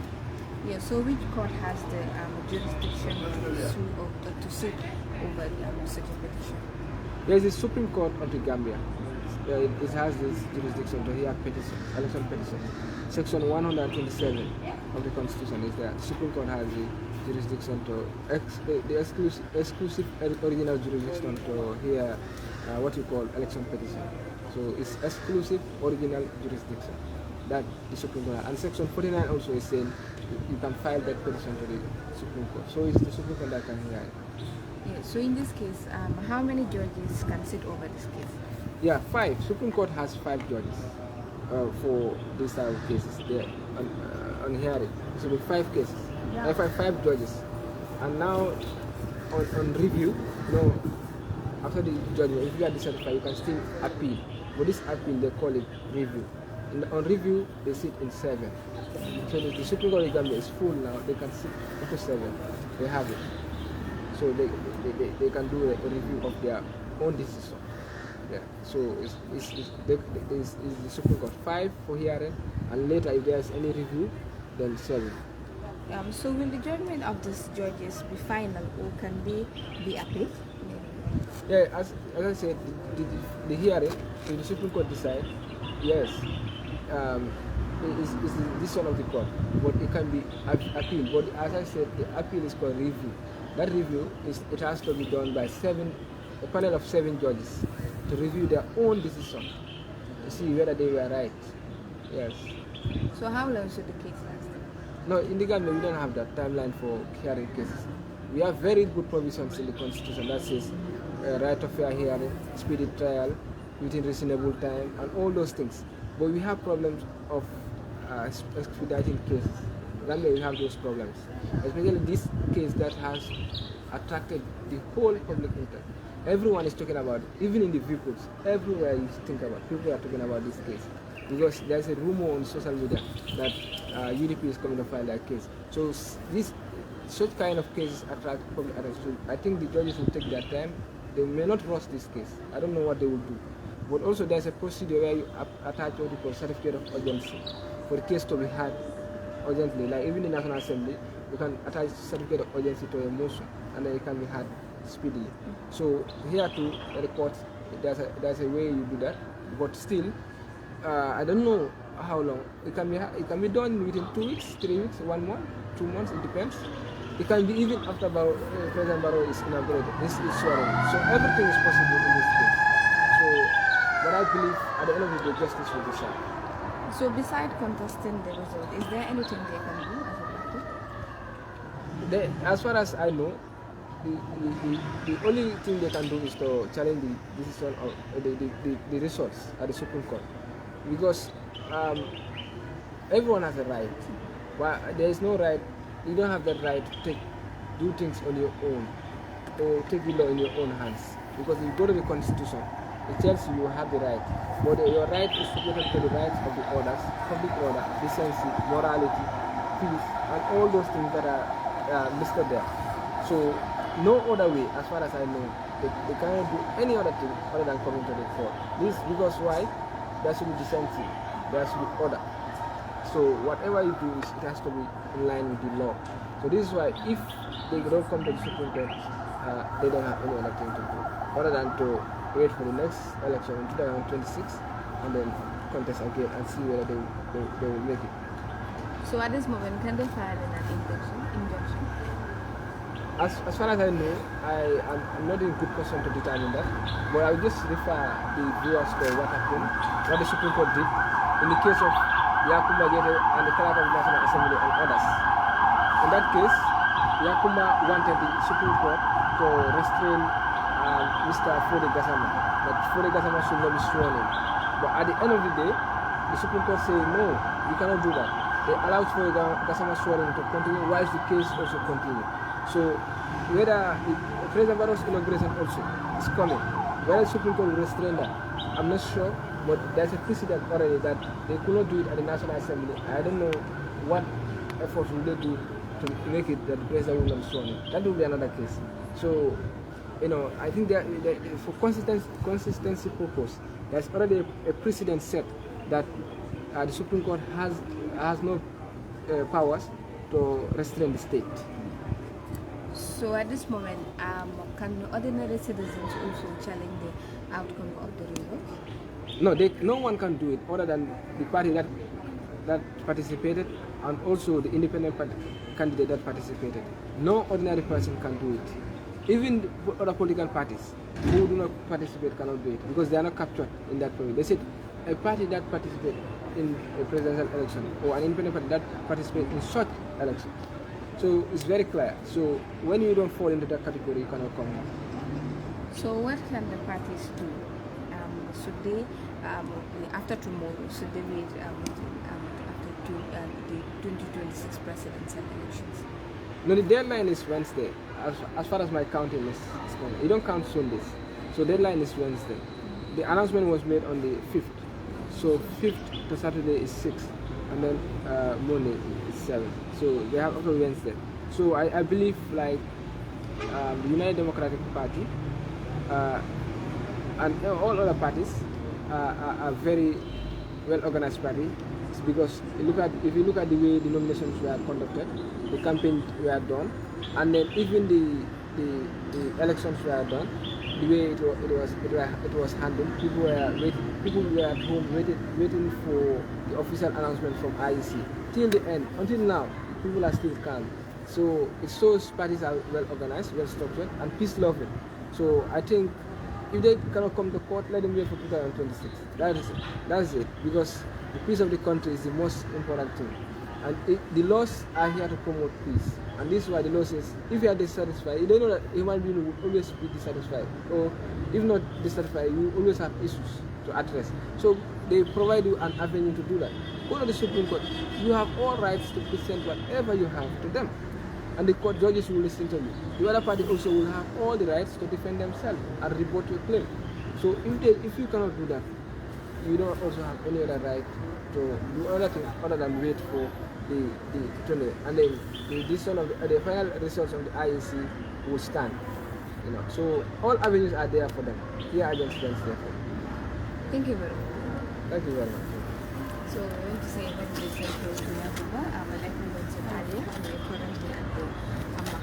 Speaker 2: Yeah, so which court has the jurisdiction to sue over such a petition?
Speaker 7: There is the Supreme Court of the Gambia. It has this jurisdiction to hear election petition. Section 127 of the Constitution is there. The Supreme Court has the jurisdiction to the exclusive original jurisdiction to hear what you call election petition. So it's exclusive original jurisdiction that the Supreme Court has. And Section 49 also is saying you can file that petition to the Supreme Court. So it's the Supreme Court that can hear it.
Speaker 2: Yeah, so in this case, how many judges can sit over this case?
Speaker 7: Yeah, 5. Supreme Court has 5 judges for this type of cases. There on hearing. So with 5 cases.
Speaker 1: Yeah.
Speaker 7: I find 5 judges. And now on review, after the judgment, if you are dissatisfied, you can still appeal. But this appeal, they call it review. On review, they sit in 7. So the Supreme Court of Gambia is full now. They can sit up to 7. They have it. So they can do a review of their own decision. Yeah. So it's the Supreme Court 5 for hearing, and later if there's any review, then 7.
Speaker 2: So will the judgment of these judges be final, or can they be appealed?
Speaker 7: Yeah, as I said, the hearing, if the Supreme Court decide, yes, it's the decision of the court, but it can be appealed. But as I said, the appeal is called review. That review it has to be done by a panel of 7 judges to review their own decision to see whether they were right. Yes.
Speaker 2: So how long should the case last?
Speaker 7: No, in the Gambia we don't have that timeline for hearing cases. We have very good provisions in the Constitution that says right of fair hearing, speedy trial, within reasonable time, and all those things. But we have problems of expediting cases. Gambia we have those problems, especially this case that has attracted the whole public interest. Everyone is talking about it, even in the vehicles. Everywhere you think about, people are talking about this case because there's a rumor on social media that UDP is coming to file that case. So such kind of cases attract public attention. I think the judges will take their time. They may not rush this case. I don't know what they will do. But also there's a procedure where you attach what you call certificate of urgency for the case to be heard urgently. Like even in the National Assembly, you can attach certificate of urgency to a motion and then it can be heard speedily. So here too, the court, there's a way you do that. But still, I don't know how long. It can be done within 2 weeks, 3 weeks, 1 month, 2 months. It depends. It can be even after President Barrow is inaugurated. This is swearing. So everything is possible in this case. So, but I believe at the end of the day, justice will decide.
Speaker 2: So besides contesting the result, is there anything they can do as a party?
Speaker 7: As far as I know, the only thing they can do is to challenge the decision of the results at the Supreme Court, because everyone has a right. But there is no right. You don't have that right to do things on your own or take the law in your own hands, because if you go to the Constitution, it tells you have the right, but your right is subject to the rights of the others, public order, decency, morality, peace, and all those things that are listed there. So no other way, as far as I know, they cannot do any other thing other than coming to the court. This because why? There should be decency, there should be order. So whatever you do, it has to be in line with the law. So this is why if they don't come to the Supreme Court, they don't have any other thing to do other than to wait for the next election in 2026 and then contest again and see whether they will make it.
Speaker 2: So at this moment, can they file an injunction?
Speaker 7: As far as I know, I'm not in good position to determine that, but I will just refer the viewers to what happened, what the Supreme Court did in the case of Yakuma Jete and the Kalata National Assembly and others. In that case, Yakuma wanted the Supreme Court to restrain Mr. Fode Gassama, that Fode Gassama should not be sworn in. But at the end of the day, the Supreme Court said, no, you cannot do that. They allowed Fode Gassama swearing to continue whilst the case also continues. So whether President Barrow's inauguration also is coming, whether the Supreme Court will restrain that, I'm not sure, but there's a precedent already that they could not do it at the National Assembly. I don't know what efforts will they do to make it that the President will not be sworn in. That will be another case. So, I think that for consistency purpose, there's already a precedent set that the Supreme Court has no powers to restrain the state.
Speaker 2: So at this moment, can ordinary citizens also challenge the outcome of the results?
Speaker 7: No, no one can do it other than the party that participated and also the independent candidate that participated. No ordinary person can do it. Even the other political parties who do not participate cannot do it because they are not captured in that way. They said a party that participates in a presidential election or an independent party that participates in such election. So it's very clear. So when you don't fall into that category, you cannot come out.
Speaker 2: So what can the parties do? Should they, after tomorrow, should they wait after the 2026 presidential elections?
Speaker 7: No, the deadline is Wednesday. As far as my counting is concerned, you don't count Sundays. So deadline is Wednesday. The announcement was made on the 5th. So 5th to Saturday is 6th, and then Monday is 7th. So they have up to Wednesday. So I believe like the United Democratic Party and all other parties are very well organized parties because if you look at the way the nominations were conducted, the campaigns were done, and then even the elections were done, the way it was handled, people were at home waiting for the official announcement from IEC till the end. Until now, people are still calm. So it shows parties are well organized, well structured, and peace loving. So I think if they cannot come to court, let them wait for 2026. That is it. Because the peace of the country is the most important thing. And the laws are here to promote peace. And this is why the law says, if you are dissatisfied, you don't know that human being will always be dissatisfied. Or if not dissatisfied, you always have issues to address. So they provide you an avenue to do that. Go to the Supreme Court. You have all rights to present whatever you have to them. And the court judges will listen to you. The other party also will have all the rights to defend themselves and rebut your claim. So if you cannot do that, you don't also have any other right to do other than wait for the 20, and then the final results of the IEC will stand. So all avenues are there for them. Here against them, therefore.
Speaker 2: Thank you very much.
Speaker 7: Thank you very much.
Speaker 2: So I want to say congratulations to Yakuba. Like we mentioned earlier, we're currently at the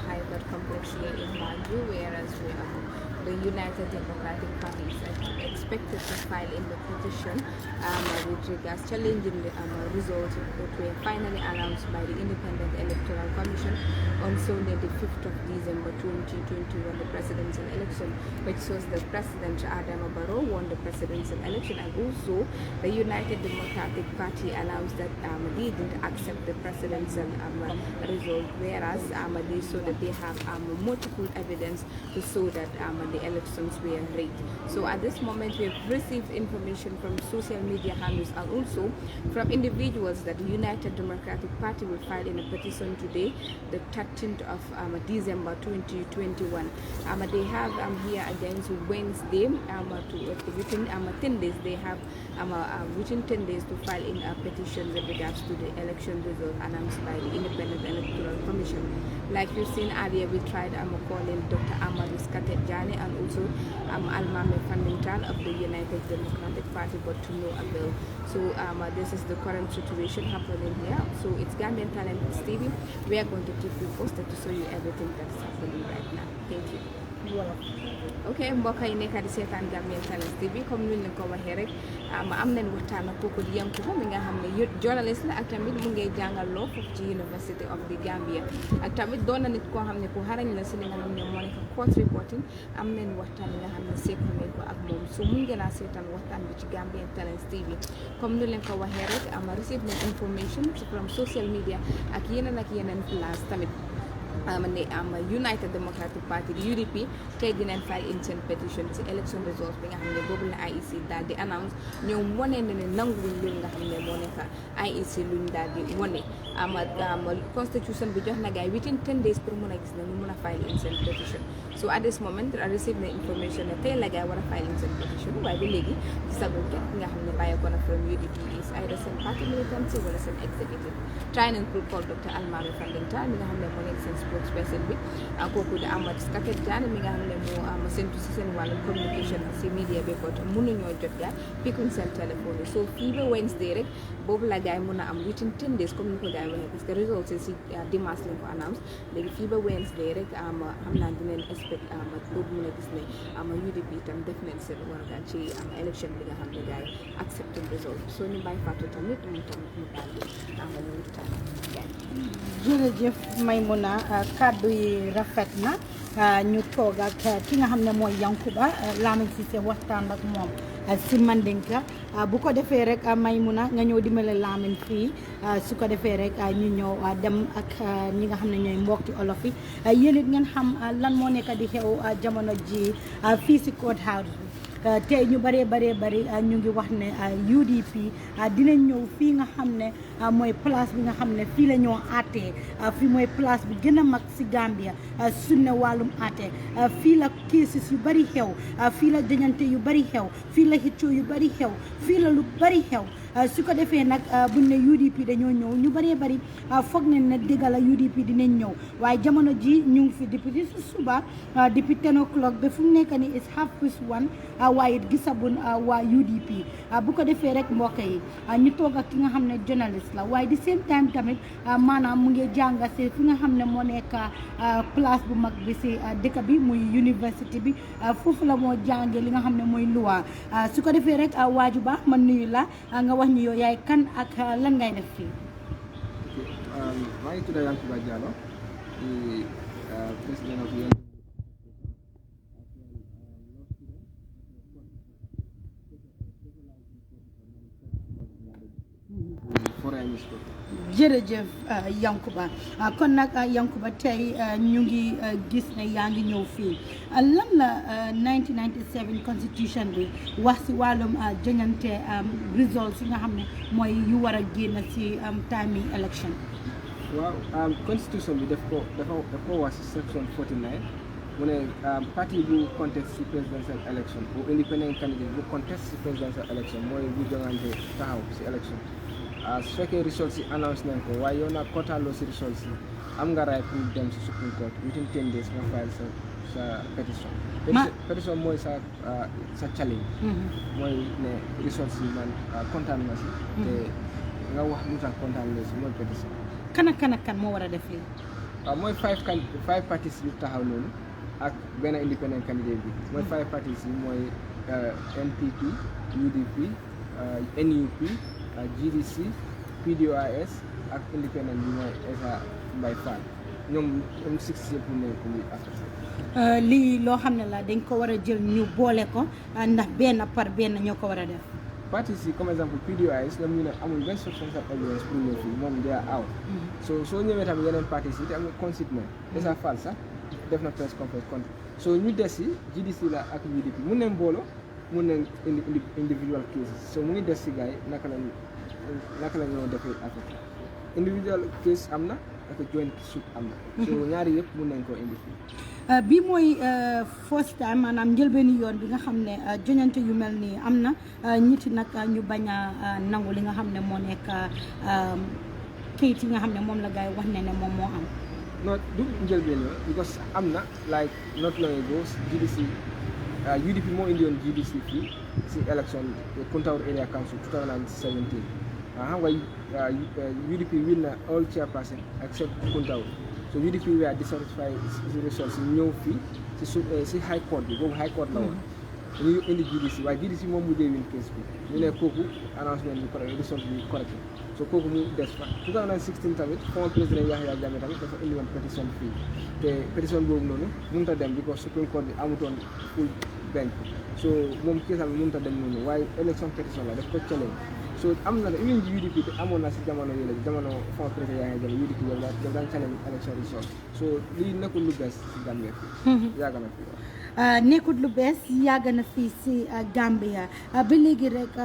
Speaker 2: Hyder complex here in Banjul, whereas the United Democratic Party is expected to file in the petition with regards challenging the results that were finally announced by the Independent Electoral Commission on Sunday, the 5th of December 2021, the presidential election, which shows the President Adama Barrow won the presidential election, and also the United Democratic Party announced that they didn't accept the presidential result, whereas they saw that they have multiple evidence to show that the elections were rigged. So at this moment, we've received information from social media handles and also from individuals that the United Democratic Party will file in a petition today, the 13th of December 2021. They have here against Wednesday within 10 days. They have within 10 days to file in a petition with regards to the election result announced by the Independent Electoral Commission. Like you've seen earlier, we tried calling Dr. Amadou Skatet-Jani and also Almame Fandington of the United Democratic Party, but to no avail. So this is the current situation happening here. So it's Gambian Talents TV. We are going to keep you posted to show you everything that's happening right now. Thank you.
Speaker 1: wolof.
Speaker 2: ok mbokk yi nekk di seetaan Gambian Talents TV comme ni ñu ko waxee rek am nañ waxtaan ak kooku di Yankuba mi nga xam ne journaliste la ak tamit mu ngay jàngal loo foofu ci University of the Gambia ak tamit doon na nit koo xam ne ku xarañ la si li nga xam ne moo nekk court reporting am nañ waxtaan yi nga xam ne seetlu nañ ko ak moom so mun ngeen a seetaan waxtaan bi ci Gambian Talents TV comme ni leen ko waxee rek receive nañ information from social media ak yeneen place tamit United Democratic Party di UDP tey dinañ file in seen petition ci election results bi nga xam ne boobu la IEC daal di announce ñoom wane na ne nanguwuñ loolu nga xam ne moo nekk IEC luñ daal di wane constitution bi jox na gaay within 10 days pour mun a gis ne ñu mun a file in seen petition so at this moment receive na information ne tey la gaay war a file in seen petition waaye ba léegi gisagul kenn ki nga xam ne bàyyi ko na from UDP is either seen party militancy wala seen executive try nañ pour call Dr. Almari Fandenta mi nga xam ne moo nekk seen spokesperson bi kooku di Amat Skaket Jane mi nga xam ne moo séntu si seen wàllu communication si media bi ko mënuñoo jot gaay pikuñ seen téléphone yi so fii ba Wednesday rek boobu la gaay mun a am within 10 days comme ni ko gaay waxee parce que results yi si dimanche lañ ko announce léegi fii ba Wednesday rek xam naa dinañ expect boobu mun a gis ne UDP itam def nañ seen warga ci élection bi nga xam ne gaay accepting result so ñu bàyyi Fatou tamit mu tamit mu daal di ñu waxtaan
Speaker 1: jërëjëf Maymuna kàddu yi rafet na ñu toog ak ki nga xam ne mooy Yankuba Lamin Ceesay waxtaan ak moom si Mandinka bu ko defee rek Maymuna nga ñëw dimbale Lamin fii su ko defee rek ñu ñëw dem ak ñi nga xam ne ñooy mbokki olof yi yéen it ngeen xam lan moo nekk di xew jamono ji fii si Court House tey ñu bari ñu ngi wax ne UDP dinañ ñëw fii nga xam ne mooy place bi nga xam ne fii la ñoo àttee fii mooy place bi gën a mag si Gambia su ne wàllum àtte fii la cases yu bari xew fii la dañante yu bari xew fii la xëccoo yu bari xew fii la lu bari xew su ko defee nag buñ ne UDP dañoo ñëw ñu bari foog nañ ne dëgg la UDP dinañ ñëw waaye jamono ji ñu ngi fi depuis si suba depuis 10 o'clock ba fu mu nekk ni is 1:30 waaye it gisabun waa UDP bu ko defee rek mbokk yi ñu toog ak ki nga xam ne journaliste la waaye di same time tamit maanaam mu ngi jànga si fi nga xam ne moo nekk place bu mag bi si dëkk bi muy university bi foofu la moo jàngee li nga xam ne mooy loi su ko defee rek waaju baax man nuyu la nga wax ñu yow yaay kan ak lan ngay def fii.
Speaker 7: maa ngi tudd Yankuba Jallow di président of
Speaker 1: jërëjëf Yankuba kon nag Yankuba tey ñu ngi gis ne yaa ngi ñëw fii lan la 1997 constitution bi wax si wàllum joŋante results yi nga xam ne mooy yu war a génn si timing election.
Speaker 7: waaw constitution bi daf ko wax si section 49 mu ne parti bu contest si presidential election bu independent candidate bu contest si presidential election mooy bu joŋante taxaw si election. su fekkee results yi announce nañ ko waaye yow nag kotaaloo si results yi am nga right pour dem si Supreme Court within 10 days nga file sa pétition. pétition mooy sa challenge. mooy ne results yi man kontaan na si. te nga wax lu tax kontaan na si mooy pétition.
Speaker 1: kan moo war a def lii.
Speaker 7: waaw mooy five parties yu taxaw noonu ak benn independent candidate bi mooy 5 parties yi mooy NPP UDP NUP GDC PDOIS ak independent bi mooy Essa Mbye Fall ñoom 6 yëpp ñu nekk lii affaire
Speaker 1: lii loo xam ne la dañ ko war a jël ñu boole ko ndax benn par benn ñoo ko war a def.
Speaker 7: parties yi comme exemple PDOIS ñoom ñu ne amul benn substantial evidence pour ñëw fii moom they are out. soo ñëwee tamit yeneen parties yi te am na consitement Essa Fall sax def na press conference contre soo ñu des yi GDC la ak UDP mun nañ booloo mun nañ individual cases so mu ngi des si gars yi naka la ñoo defee affaire individual case am na ak joint suit am na. so ñaari yëpp mun nañ koo indi fii.
Speaker 1: bii mooy first time maanaam njëlbeeni yoon bi nga xam ne joŋante yu mel nii am na ñiti nag ñu bañ a nangu li nga xam ne moo nekk kayit yi nga xam ne moom la gars yi wax ne moom moo am.
Speaker 7: non du njëlbeen yoon because am na like not long ago GDC UDP moo indi woon GDC fii si election Kuntawur Area Council 2017 xam nga UDP win na all chairperson except Kuntawur so UDP were dissatisfied results ñëw fii si high court bi boobu high court la woon ñu indi GDC waaye GDC moom mu dee win case bi ñu ne kooku announcement bi correct result bi correct so kooku mu des fa 2016 tamit former président Yahya Jammeh tamit dafa indi woon pétition fii te pétition boobu noonu mënut a dem because Supreme Court bi amutoon full bench so moom case am mënut a dem noonu waaye élection pétition la daf ko challenge so am na even UDP te amoon na si jamono yooyu la jamono former président Yahya Jammeh UDP yow daan challenge election result so lii nekkul lu bees si Gambia fii yàgg na fii
Speaker 1: nekkut lu bees yàgg na fii si Gambia ba léegi rek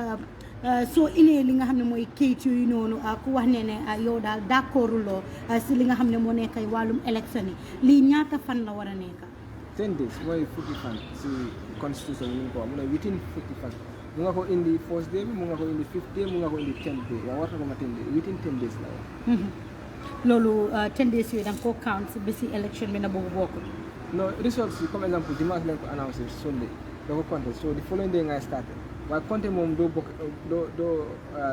Speaker 1: soo inee li nga xam ne mooy kayit yooyu noonu ku wax ne yow daal d'accorduloo si li nga xam ne moo nekk wàllum élection yi lii ñaata fan la war a nekk
Speaker 7: 10 days mooy 50 fan si constitution bi ñu ko wax mu ne within 50 fan mu nga ko indi first day bi mu nga ko indi 5th day mu nga ko indi 10th day waaye warta ko ma 10 day within 10 days la wax
Speaker 1: loolu 10 days yooyu da nga koo count si bési élection bi na boobu bokkul
Speaker 7: non results yi comme exemple dimanche lañ ko annoncé Sunday doo ko compté so the following day ngay starté waaye compté moom doo bokk doo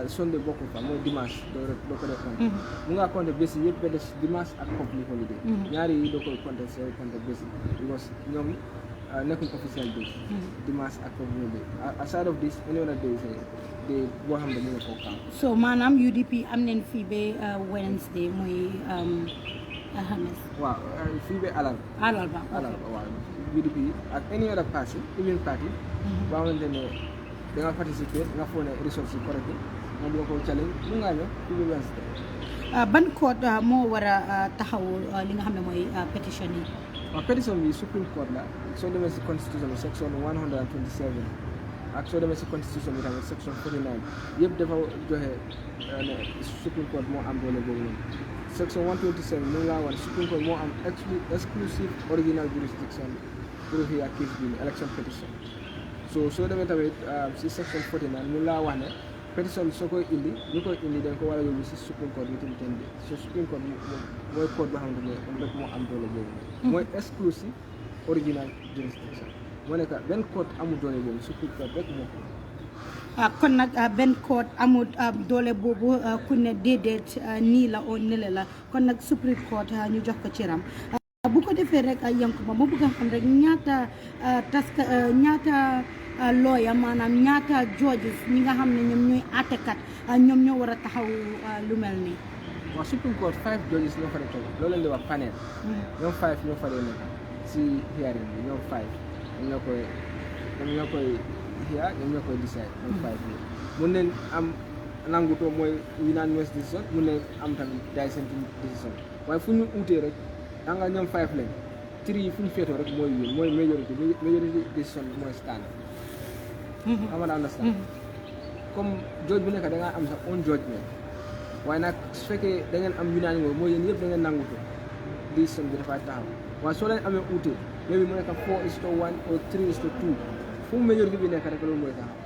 Speaker 7: Sunday bokkul fa mooy dimanche doo ko def compté mu ngaa compté bés yi yëpp ba des dimanche ak public holiday ñaari yi doo koy compté sooy compté bés yi because ñoom nekkuñ official days dimanche ak public holiday aside of this any other days day boo xam ne mu ngi ko count
Speaker 1: so maanaam UDP am nañ fii ba Wednesday mooy alxames
Speaker 7: waaw fii ba alarba waaw UDP ak any other party even party boo xamante ne da nga participer nga foog ne results yi correct nga bëgg ko challenge mu ngaa ñëw fii ba Wednesday
Speaker 1: ban court moo war a taxaw li nga xam ne mooy pétition yi
Speaker 7: waaw pétition bi Supreme Court la soo demee si constitution bi section 127 ak soo demee si constitution bi tamit section 49 yëpp dafa joxe ne Supreme Court moo am doole boobu noonu section 127 mu ngi laa wan Supreme Court moo am exclusive original jurisdiction pour hear case bi election petition so soo demee tamit si section 49 mu ngi laa wax ne pétition bi soo koy indi ñu koy indi dañ ko war a yóbbu si Supreme Court within 10 days so Supreme Court mooy court boo xamante ne moom rek moo am doole boobu mooy exclusive original jurisdiction moo nekk benn court amul doole boobu Supreme Court rek moo ko
Speaker 1: kon nag benn court amul doole boobu ku ne déedéet nii la oo nele la kon nag Supreme Court ñu jox ko ci ram bu ko defee rek Yankuba ma bëgg a xam rek ñaata lawyer maanaam ñaata judges ñi nga xam ne ñoom ñooy àttekat ñoom ñoo war a taxaw lu mel nii
Speaker 7: waaw Supreme Court 5 judges ñoo fa dee toog loolu leen di wax panel ñoom 5 ñoo fa dee nekk si hearing bi ñoom 5 ñoo koy hear ñoom ñoo koy decide ñoom 5 bi mun nañ am nangutoo mooy unanimous decision mun nañ am tamit dissenting decision waaye fu ñu utee rek da nga ñoom 5 lañ 3 yi fu ñu féetoo rek mooy win mooy majority decision bi mooy stand ama da understand comme judge bu nekk da ngaa am sa own judgment waaye nag su fekkee da ngeen am unanimous mooy yéen yëpp da ngeen nangutoo decision bi dafay taxaw waaye soo leen amee utee maybe mu nekk 4:1 or 3:2 fu mu majorité bi nekk rek loolu mooy taxaw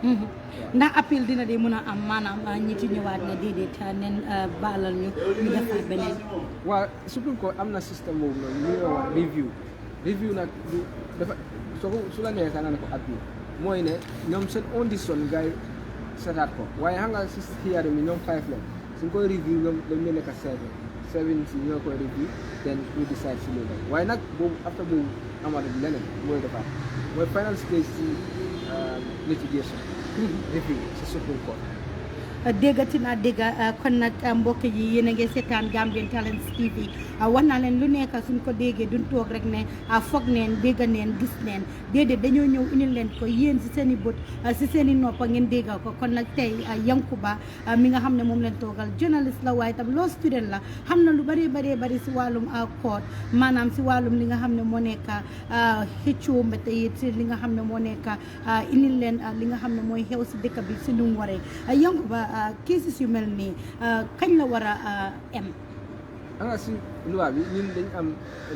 Speaker 1: ndax appel dina de mën a am maanaam ñi ci ñëwaat ne déedéet nen baalal ñu defaat beneen
Speaker 7: waaw Supreme Court am na système boobu noonu ñu ñuy wax review nag dafa su la neexee na ne ko appel mooy ne ñoom seen own decision gars yi seetaat ko waaye xam nga si hearing bi ñoom 5 la suñ koy review ñoom dañ leen nekk 7 si ñoo koy review then ñu decide si loolu waaye nag boobu après boobu amaat bi leneen mooy defaat mooy final stage si litigation review si Supreme Court
Speaker 1: déggati naa dégga kon nag mbokk yi yéen a ngi seetaan Gambian Talents TV wax naa leen lu nekk suñ ko déggee duñ toog rek ne foog neen dégg neen gis neen déedéet dañoo ñëw indil leen ko yéen si seen i bët si seen i noppa ngeen dégga ko kon nag tey Yankuba mi nga xam ne moom leen toogal journaliste la waaye tam law student la xam na lu bari si wàllum court maanaam si wàllum li nga xam ne moo nekk xëccoo mbete it si li nga xam ne moo nekk indil leen li nga xam ne mooy xew si dëkk bi si nu mu waree Yankuba cases yu mel nii kañ la war a em
Speaker 7: nga si loi bi ñun dañ am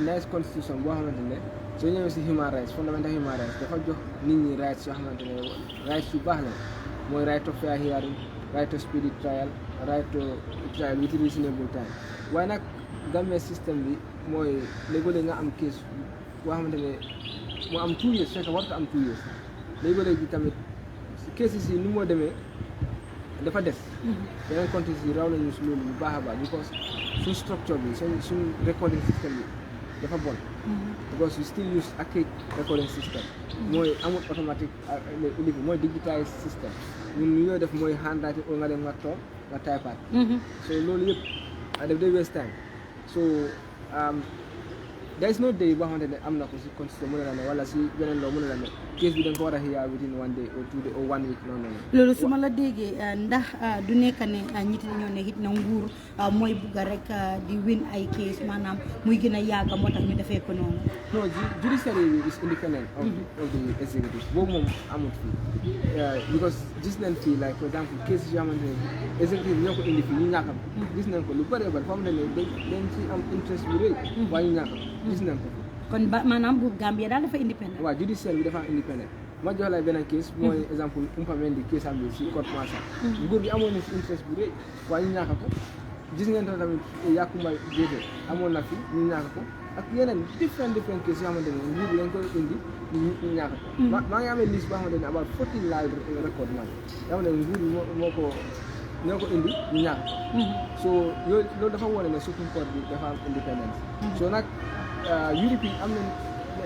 Speaker 7: nice constitution boo xamante ne soo ñëwee si human rights fundamental human rights dafa jox nit ñi rights yoo xamante ne rights yu baax la mooy right to fair hearing right to speedy trial right to trial within reasonable time waaye nag Gambia système bi mooy léegi-léegi nga am case boo xamante ne moo am 2 years fekk warta am 2 years léegi-léegi tamit cases yi ni moo demee dafa des yeneen contexte yi raw nañu si loolu bu baax a baax because suñ structure bi suñ recording system bi dafa bon because we still use archaic recording system mooy amul automatic libi mooy digitized system ñun lu ñoo def mooy handwriting oo nga dem nga toog nga typeaat so loolu yëpp daf day waste time so there is no day boo xamante ne am na ko si constitution mën na la ne wala si beneen loo mën na la ne case bi da nga ko war a hear within 1 day or 2 day or 1 week non
Speaker 6: loolu su ma la déggee ndax du nekk ne ñi dañoo ne it na nguur mooy bugga rek di win ay case maanaam muy gën a yàgg moo tax ñu defee ko noonu.
Speaker 7: no judiciary bi is independent of the executive boobu moom amut fii because gis nañ fii like for example case yoo xamante ne executive ñoo ko indi fii ñu ñàkkam gis nañ ko lu bëree bëri foo xamante ne dañ ci am interest bu rëy waaye ñu ñàkkam gis nañ ko
Speaker 6: kon ba maanaam bu Gambia daal dafa independent.
Speaker 7: waaw judiciaire bi dafa independent ma jox la benn case mooy exemple Umpamendi case am bi si court martial nguur gi amoon na si interest bu rëy waaye ñu ñàkk ko gis ngeen tamit Yakumba Jéete amoon na fi ñu ñàkk ko ak yeneen different case yoo xamante ne nguur gi dañ koy indi ñu ñàkk ko maa ngi amee liste boo xamante ne about 14 live record man yoo xamante ne nguur gi moo ko ñoo ko indi ñu ñàkk so loolu dafa wone ne Supreme Court bi dafa am independence so nag UDP am nañ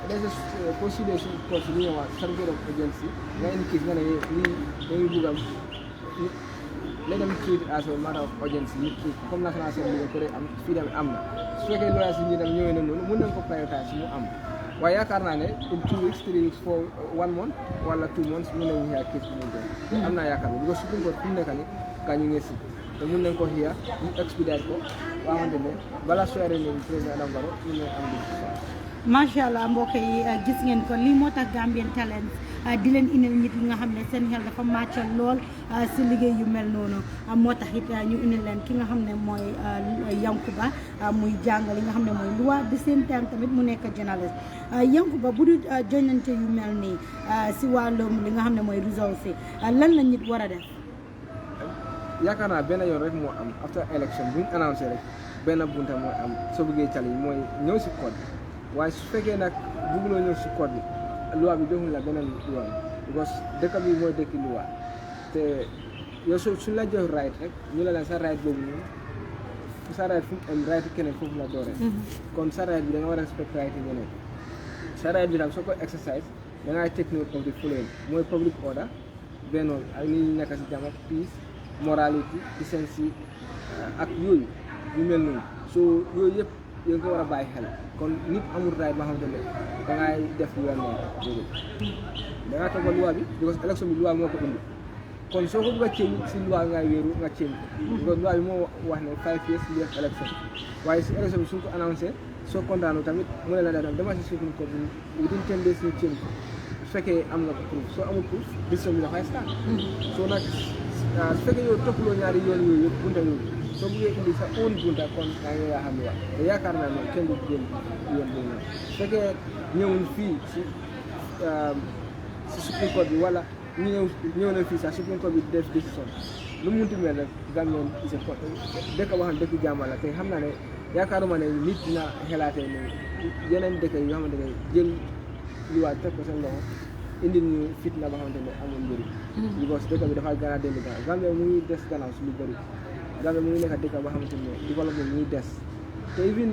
Speaker 7: there's a procedure court li ñuy wax certificate of agency nga indi case nga ne lii dañuy bëgg am let them treat it as a matter of urgency ñu treat comme national assembly ko rek am fii tamit am na su fekkee lawyers yi ñu dem ñëwee na noonu mën nañ ko prioritize mu am waaye yaakaar naa ne in 2 weeks 3 weeks for 1 month wala 2 months mën nañu xiyaar case bi mu doon te am naa yaakaar bi because Supreme Court fi mu nekk ni kaa ñu ngi si te mën nañ ko xiyaar ñu expedite ko waa xamante ne balaa soirée ni président Adama Barrow ñu ne am décision
Speaker 6: macha allah mbokk yi gis ngeen ko lii moo tax Gambian Talents di leen indil nit yi nga xam ne seen xel dafa màccal lool si liggéey yu mel noonu moo tax it ñu indil leen ki nga xam ne mooy Yankuba muy jàngal li nga xam ne mooy loi the same time tamit mu nekk journaliste Yankuba bu dul joñante yu mel nii si wàllum li nga xam ne mooy results yi lan la nit war a def.
Speaker 7: yaakaar naa benn yoon rek moo am after election bu ñu annoncé rek benn bunta mooy am soo bëggee cali mooy ñëw si code bi waaye su fekkee nag bëgguloo ñëw si code bi loi bi joxuñ la beneen yoon because dëkk bi mooy dëkki loi te yow suñ la jox right rek ñu la leen sa right boobu noonu sa right fu mu am right keneen foofu la dooree kon sa right bi da nga war a respect right yi ñeneen sa right bi tam soo ko exercise da ngay take note of the following mooy public order bennoon ak nit ñi nekk si jàmm ak peace morality decency ak yooyu yu mel noonu so yooyu yëpp yéen ko war a bàyyi xel kon nit amul right ba xamante ne da ngay def lu la neex déedéet da ngaa toog loi bi because élection bi loi moo ko indi kon soo ko bëgg a change si loi ngay wéeru nga change ko because loi bi moo wax ne 5 years li def élection waaye si élection bi suñ ko annoncé soo kontaanu tamit mu ne la daal dama si Supreme Court bi within 10 days ñu change ko su fekkee am nga ko proof soo amul proof décision bi dafay start soo nag su fekkee yow toppaloo ñaari yoon yooyu yëpp bunta yooyu soo bëggee indi sa own bunta kon yaa ngi yaa xam ne wax te yaakaar naa ne kenn du jël yoon boobu noonu su fekkee ñëwuñ fii si Supreme Court bi wala ñu ñëw nañ fii sax Supreme Court bi def décision lu mu munti mel rek Gambien is a dëkk boo xam ne dëkk jàmm la te xam naa ne yaakaaruma ne nit dina xelaatee ne yeneen dëkk yoo xamante ne jël luwaat teg ko seen loxo indi ñu fitna ba xamante ne amul njëriñ because dëkk bi dafa gën a dellu gannaaw Gambie mu ngi des gannaaw si lu bëri Gambie mu ngi nekk dëkk ba xamante ne développement mu ngi des te even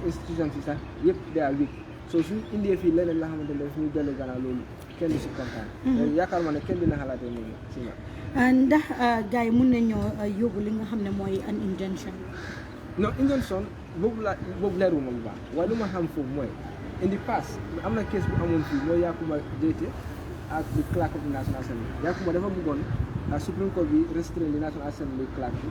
Speaker 7: institution si sax yëpp day a weak so suñu indee fii leneen la xamante ne suñu dellu gannaaw loolu kenn du si kontaan yaakaar ma ne kenn dina xalaatee noonu si ma
Speaker 6: ndax gars yi mun nañoo yóbbu li nga xam ne mooy an injunction
Speaker 7: non injunction boobu leeruma bu baax waaye lu ma xam foofu mooy in the past am na case bu amoon fii mooy Yakuba Jéete ak the clerk of the National Assembly Yakuba dafa bëggoon Supreme Court bi restreint the National Assembly clerk bi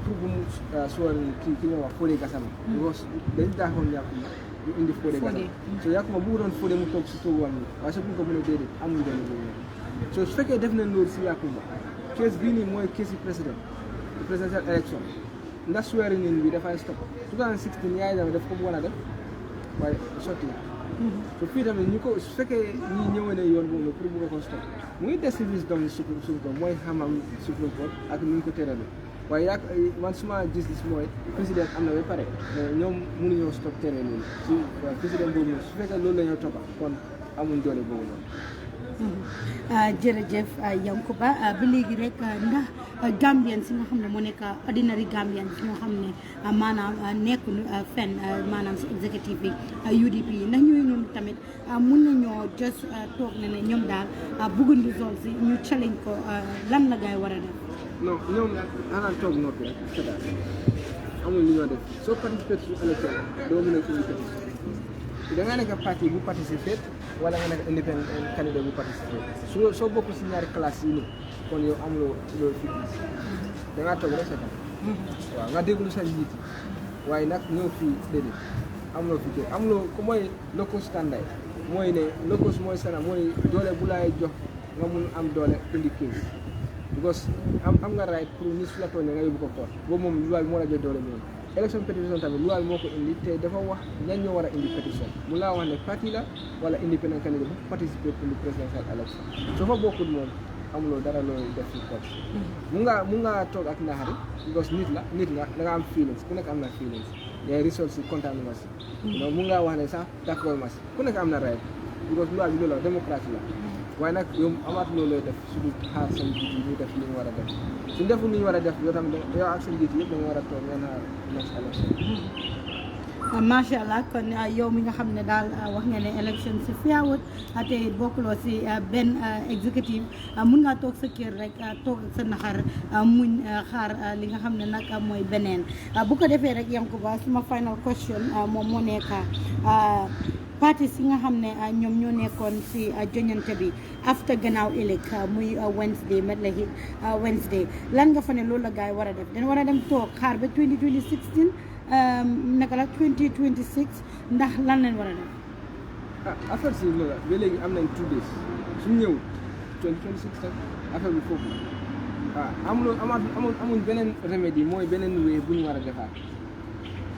Speaker 7: pour bu mu suwal ki ñuy wax Fodé Gassama because dañ daaxoon Yakuba ñu indi Fodé Gassama so Yakuba bu doon Fodé mu toog si tooguwam ni waaye Supreme Court mu ne déedéet amul benn boobu so su fekkee def nañ loolu si Yakuba case bii nii mooy case yi presidential election ndax swearing in bi dafay stop 2016 yaay dama daf ko bëggoon a def waaye sotti so fii tamit ñu ko su fekkee ñi ñëwee ne yoon boobu pour bëgg ko stop mu ngi des si wisdom ni Supreme Court mooy xam-xam Supreme Court ak ni ñu ko tërale waaye man suma gis-gis mooy président am na ba pare ñoom mënuñoo stop tere loolu si président boobu noonu su fekkee loolu la ñoo toppa kon amuñ doole boobu noonu
Speaker 1: jërëjëf Yankuba ba léegi rek ndax Gambian si nga xam ne moo nekk ordinary Gambian ñoo xam ne maanaam nekkul fenn maanaam si exécutif bi UDP yi ndax ñooñu ñoom tamit mun nañoo just toog ne ne ñoom daal bëgguñ results si ñu challenge ko lan la gaay war a def.
Speaker 7: non ñoom xanaa toog noppi rek c'est-à-dire amul lu ñoo def soo participé ci élection doo mën a indi pétition da nga nekk parti bu participé wala nga nekk indépendant candidat bu participé soo bokk si ñaari classe yi nii kon yow amuloo loolu fi da ngaa toog rek seetaan waaw nga déglu sa njiit waaye nag ñëw fii déedéet amuloo fi kii amuloo ku mooy locus standi mooy ne locus mooy sana mooy doole bu laay jox nga mun am doole indi kii because am nga right pour nit su la tooñee nga yóbbu ko koor boobu moom loi bi moo la jox doole moom élection pétition tamit loi bi moo ko indi te dafa wax ñan ñoo war a indi pétition mu laa wax ne parti la wala indépendant candidat bu participer indi presidential election soo fa bokkul moom amuloo dara looy def ci code mun nga toog ak naxari because nit nga da nga am feelings ku nekk am na feelings yaay result si kontaan ma si donc mun ngaa wax ne sax d'accord ma si ku nekk am na right because loi bi loolu la démocratie la waaye nag yow amaat loolu lay def su dul xaar seen jiit yi ñu def li ñu war a def suñ deful li ñu war a def yow tamit yow ak seen jiit yëpp da nga war a toog ngeen xaar next election.
Speaker 1: macha allah kon yow mi nga xam ne daal wax nga ne élection si fiawut te bokkuloo si benn exécutif mun ngaa toog sa kër rek toog ak sa naxar muñ xaar li nga xam ne nag mooy beneen bu ko defee rek Yankuba suma final question moom moo nekk parti si nga xam ne ñoom ñoo nekkoon si joñante bi after gannaaw ëllëg muy Wednesday Medley Wednesday lan nga fa ne loolu la gars yi war a def dañ war a dem toog xaar ba 2016 naka la 2026 ndax lan leen war a def.
Speaker 7: affaire si loolu la ba léegi am nañ 2 days suñu ñëw 2026 affaire bi foofu la amuñ beneen remède mooy beneen wéy bu ñu war a defaat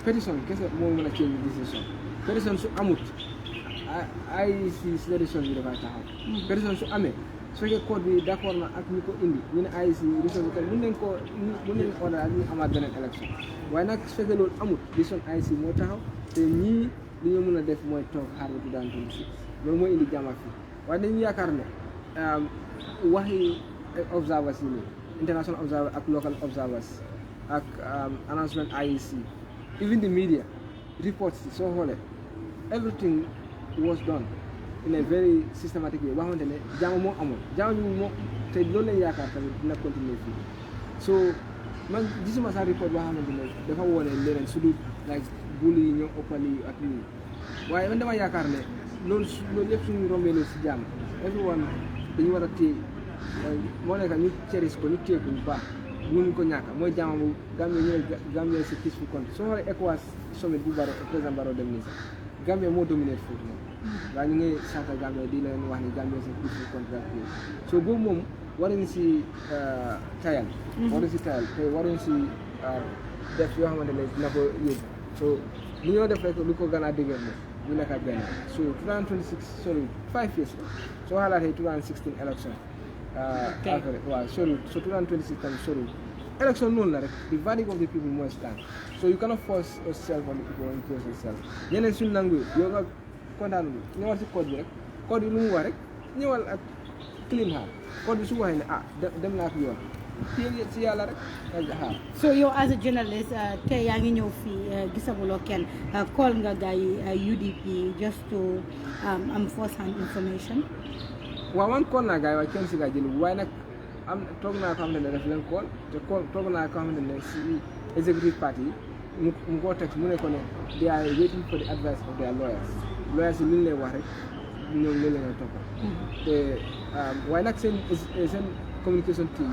Speaker 7: pétition kese moo mën a change décision pétition su amut ay si décision bi dafay taxaw pétition su amee su fekkee code bi d'accord na ak ñu ko indi ñu ne ay si décision bi kon mun nañ order ak ñu amaat beneen élection waaye nag su fekkee loolu amut décision ay si moo taxaw te ñii li ñu mën a def mooy toog xaar ba 2026 loolu mooy indi jàmm fii waaye dañu yaakaar ne waxi observers yi nii international observers ak local observers ak announcement IEC even the media reports yi soo xoolee everything was done in a very systematic way boo xamante ne jàmm moo amoon jàmm bi moo te loolu lañ yaakaar tamit dina continuer fii so man gisuma sa report boo xamante ne dafa wone leneen su dul like buli yi ñoo ëppali ak nii waaye man dama yaakaar ne loolu yëpp suñu rombee loolu si jàmm everyone dañu war a téye moo nekk ñu cherish ko ñu téye ko bu baax mënuñ ko ñàkk mooy jàmm bu Gambie si peaceful country soo xoolee ECOWAS summit bu président Barrow dem nii sax Gambie moo dominé foofu moom waaye ñu ngi sant Gambie di leen wax ni Gambie si peaceful country ak so boobu moom waruñ si tayal te waruñ si def yoo xamante ne dina ko yóbbu so li ñoo def rek lu ko gën a dëgër ne ñu nekk ak benn so 2026 sorry 5 years soo xalaatee 2016 election waaw sorry so 2026 tamit sorry election noonu la rek the verdict of the people mooy stand so you cannot force yourself on the people or impose yourself ñeneen suñu nangu yow nga kontaan ñëwal si code bi rek code bi lu mu wax rek ñëwal ak clean heart code bi su waxee ne dem naa fi yoon téye si yàlla rek nga xaar.
Speaker 1: so yow as a journalist tey yaa ngi ñëw fii gisaguloo kenn call nga gars yi UDP just to am first hand information.
Speaker 7: waaw man call naa gars yi waaye kenn si gaa jëli waaye nag toog naa ko xamante ne daf leen call te toog naa ko xamante ne si executive party yi mu koo teg mu ne ko ne they are waiting for the advice of their lawyers yi li ñu lay wax rek ñoom loolu la ñuy toppal te waaye nag seen communication team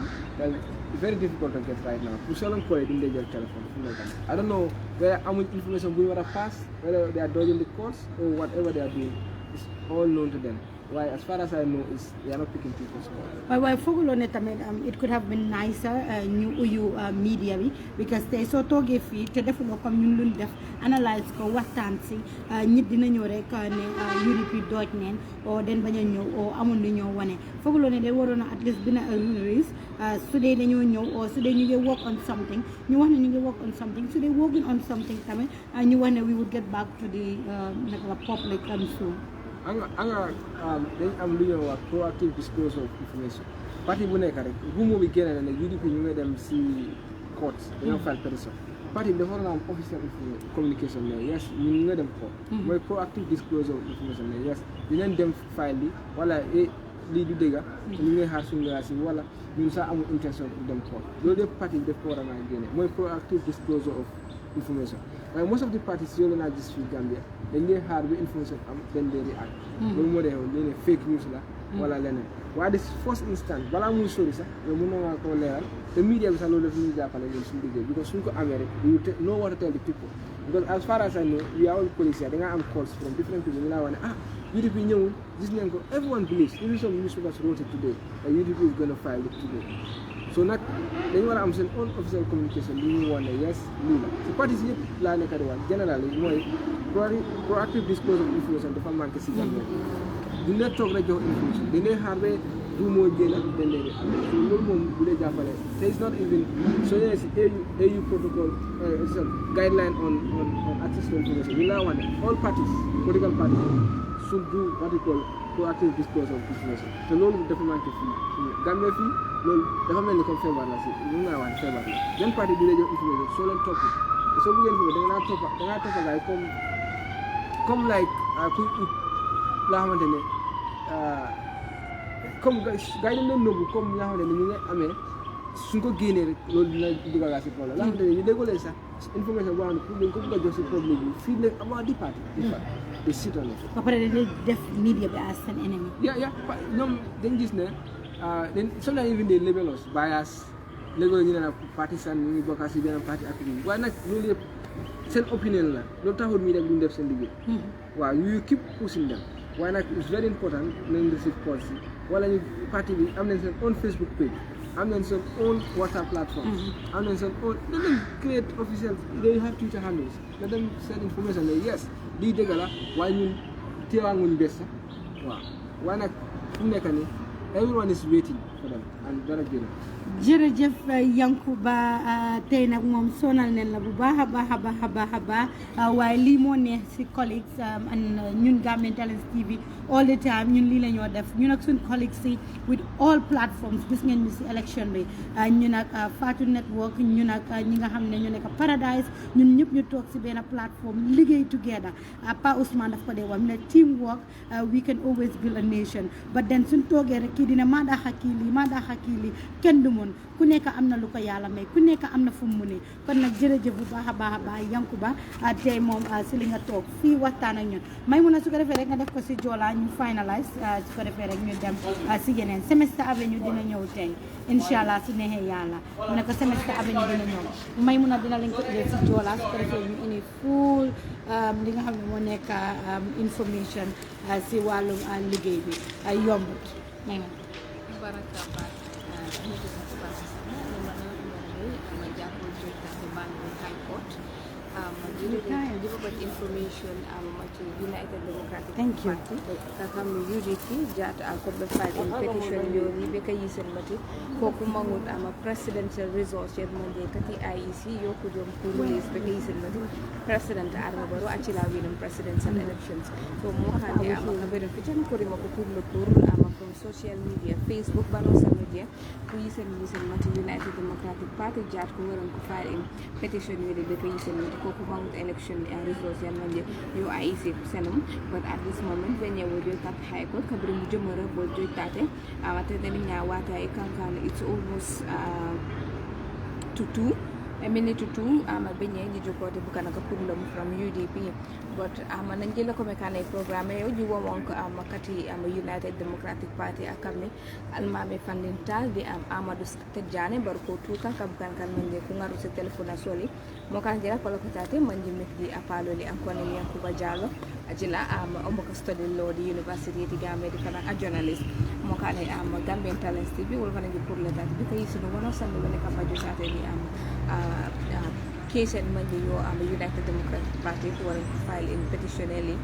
Speaker 7: is very difficult to get right now pour soo leen coolee duñ lay jël téléphone fu mu nekk I don't know whether amuñ information bu ñu war a pass whether they are dodging the calls or whatever they are doing is all known to them. Why, as far as I know, is they are not picking people's calls.
Speaker 1: Why fooguloo ne tamit it could have been nicer ñu uyu media bi because tey soo toogee fii te defuloo comme ñun luñ def analyse ko waxtaan si nit dina ñëw rek ne UDP dooj neen o den bañ a ñëw o amul lu ñëw wane fooguloo ne de waroon a at least bina a release su dee dañoo ñëw o su dee ñu ngi work on something ñu wax ne ñu ngi work on something su dee working on something tamit ñu wax ne we would get back to the public soon.
Speaker 7: dañ am lu ñuy wax proactive disclosure of information parti bu nekk rek rumo bi génne na ne UDP ñu ngi dem si court dañoo file pétition parti bi dafa war a am official communication ne yes ñun ñu nga dem court mooy proactive disclosure of information ne yes dinañ dem file bi wala lii du dëgga ñu ngi xaar suñu laaj wala ñun sax amul intention pour dem court loolu yëpp parti bi daf ko war a naa génne mooy proactive disclosure of information waaye most of the parties yoo leen a gis fii Gambia dañ leen xaar bi information am dañ leen react loolu moo dee xew lii ne fake news la wala leneen waaye de first instant balaa muy sori sax yow mën na maa koo leeral te media bi sax loolu daf ñuy jàppale ñun suñu liggéey because suñ ko amee rek you know what to tell the people because as far as I know we are all police da nga am calls from different people ñu laa wax ne UDP ñëwul gis nañ ko everyone believes even some newspapers wrote it today that UDP is going to file it today so nag dañu war a am seen own official communication li ñu wane yes lii la si parties yëpp laa nekk di wax général yi mooy proactive disclosure of information dafa manqué si Gambia du ne toog rek jox information dañ lay xaar ba du moo génn dañ leen di am loolu moom bu dee jàppale te it's not even soo ñëwee si AU protocol guideline on access to information ñu laa wane all parties political parties should do what we call proactive disclosure of information te loolu dafa manqué fii Gambia fii loolu dafa mel ni comme feebar la si mun naa wax feebar la yan parti bi lay jox information soo leen topp te soo bëggee information da ngaa toppa gaay comme like kuy ut laa xamante ne comme gars yi dañ leen nëbbu comme ñi nga xamante ne ñu ngi amee suñ ko génnee rek loolu dina dugal si problème laa xamante ne ñu déggolee sax information boo xam ne pour dañ ko bëgg a jox si public bi fii léegi avant di parti de site on
Speaker 6: ba pare dañuy def media bi as an enemy.
Speaker 7: ñoom dañ gis ne sometimes even they label us bias léegi ñu ne la partisan ñu ngi bokk si benn parti ak bi waaye nag loolu yëpp seen opinion la loolu taxul media bi duñ def seen liggéey waaw you keep pushing them waaye nag it's very important nañ receive calls yi wala ñu parti bi am nañ seen own Facebook page am nañ seen own WhatsApp platform am nañ seen own let them create official they have Twitter handles let them send information ne yes lii dëgg la waaye ñun teewaan nguñ bés sax waaw waaye nag fu mu nekk nii everyone is waiting for them and dara génn
Speaker 6: jërëjëf Yankuba tey nag moom sonal nen la bu baax a baax waaye lii moo neex si colleagues and ñun Gambian Talents TV all the time ñun lii la ñoo def ñun ak suñ colleagues si with all platforms gis ngeen ñu si election bi ñun ak Fatou Network ñun ak ñi nga xam ne ñu nekk Paradise ñun ñëpp ñu toog si benn plateforme liggéey together Pa Ousmane daf ko dee wax ne teamwork we can always build a nation but then suñ toogee rek kii dina maa daaxa kii lii kenn du moon ku nekk am na lu ko yàlla may ku nekk am na fu mu ne kon nag jërëjëf bu baax a baax Yankuba tey moom si li nga toog fii waxtaan ak ñun may mun a su ko defee rek nga def ko si Joola ñu finalise su ko defee rek ñu dem si yeneen Semester Avenue dina ñëw tey inshallah su neexee yàlla mu ne ko Semester Avenue dina ñëw may mun a dina leen ko indee si Joola su ko defee ñu indi full li nga xam ne moo nekk information si wàllum liggéey bi yombut may na
Speaker 2: delivered information to United Democratic
Speaker 6: Thank you.
Speaker 2: Party. Kakam UDP jat akobe file in petition yo ni beka yisen mati koku mangut ama presidential resource yet monde kati IEC yo ko jom pour release beka yisen mati president Adama Barrow achila winum presidential elections so mo hande ama kabere fitan ko rima ko pour le tour ama from social media Facebook bano social media ko yisen mati United Democratic Party jat ko waran ko file in petition yo de beka yisen mati koku mangut election results yan manje yo IEC senum but at this moment when you would cut high court kabri mu jomara bol joy tate amate deni nya wata e kankan it's almost to 2 a minute to 2 ama benye ni jokote bukana ka problem from UDP but ama nanjela ko mekane programme yo ji won ko ama kati ama United Democratic Party akame almame fandintal di am Amadou Tedjane barko tuka kabkan kan manje ko ngaru se telephone soli mo kan jira ko ko tate manje mekdi apalo li ankone ni Yankuba Jallow ajila ama ombo ka study law di University di Gambia di kana a journalist mo kan ama Gambian Talents TV wol fana ngi pour le tate bi kay sunu wono sambe wala ka bajo tate ni am case and manje yo am United Democratic Party to file in petitionally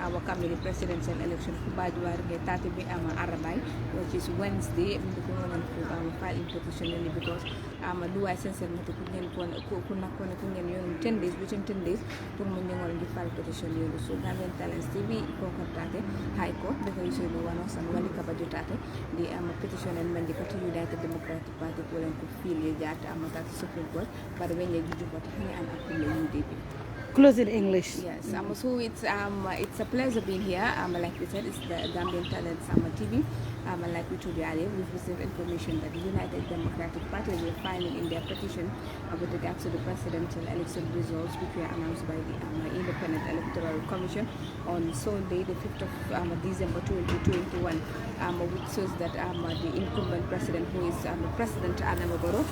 Speaker 2: our committee presidential election for Bajuar get 30 bi am Arabay which is Wednesday ko file in petitionally because luwa sincèrement ku nakone ku ngeen yon 10 days within 10 days pour mo ngol di file petition yolu so Gambian Talents TV ko kontate high court de ko yusulu wano san wali ka bajutate di petition en men di parti United Democratic Party ko len ko feel ye jata amata Supreme Court bar wenye juju ko tan an appeal UDP.
Speaker 6: Close in English.
Speaker 2: Yes, so it's a pleasure being here. Like we said, it's the Gambian Talents TV. Like we told you earlier, we've received information that the United Democratic Party were filing in their petition with regards to the presidential election results, which were announced by the Independent Electoral Commission on Sunday, the 5th of December 2021, which shows that the incumbent president, who is President Adama Barrow,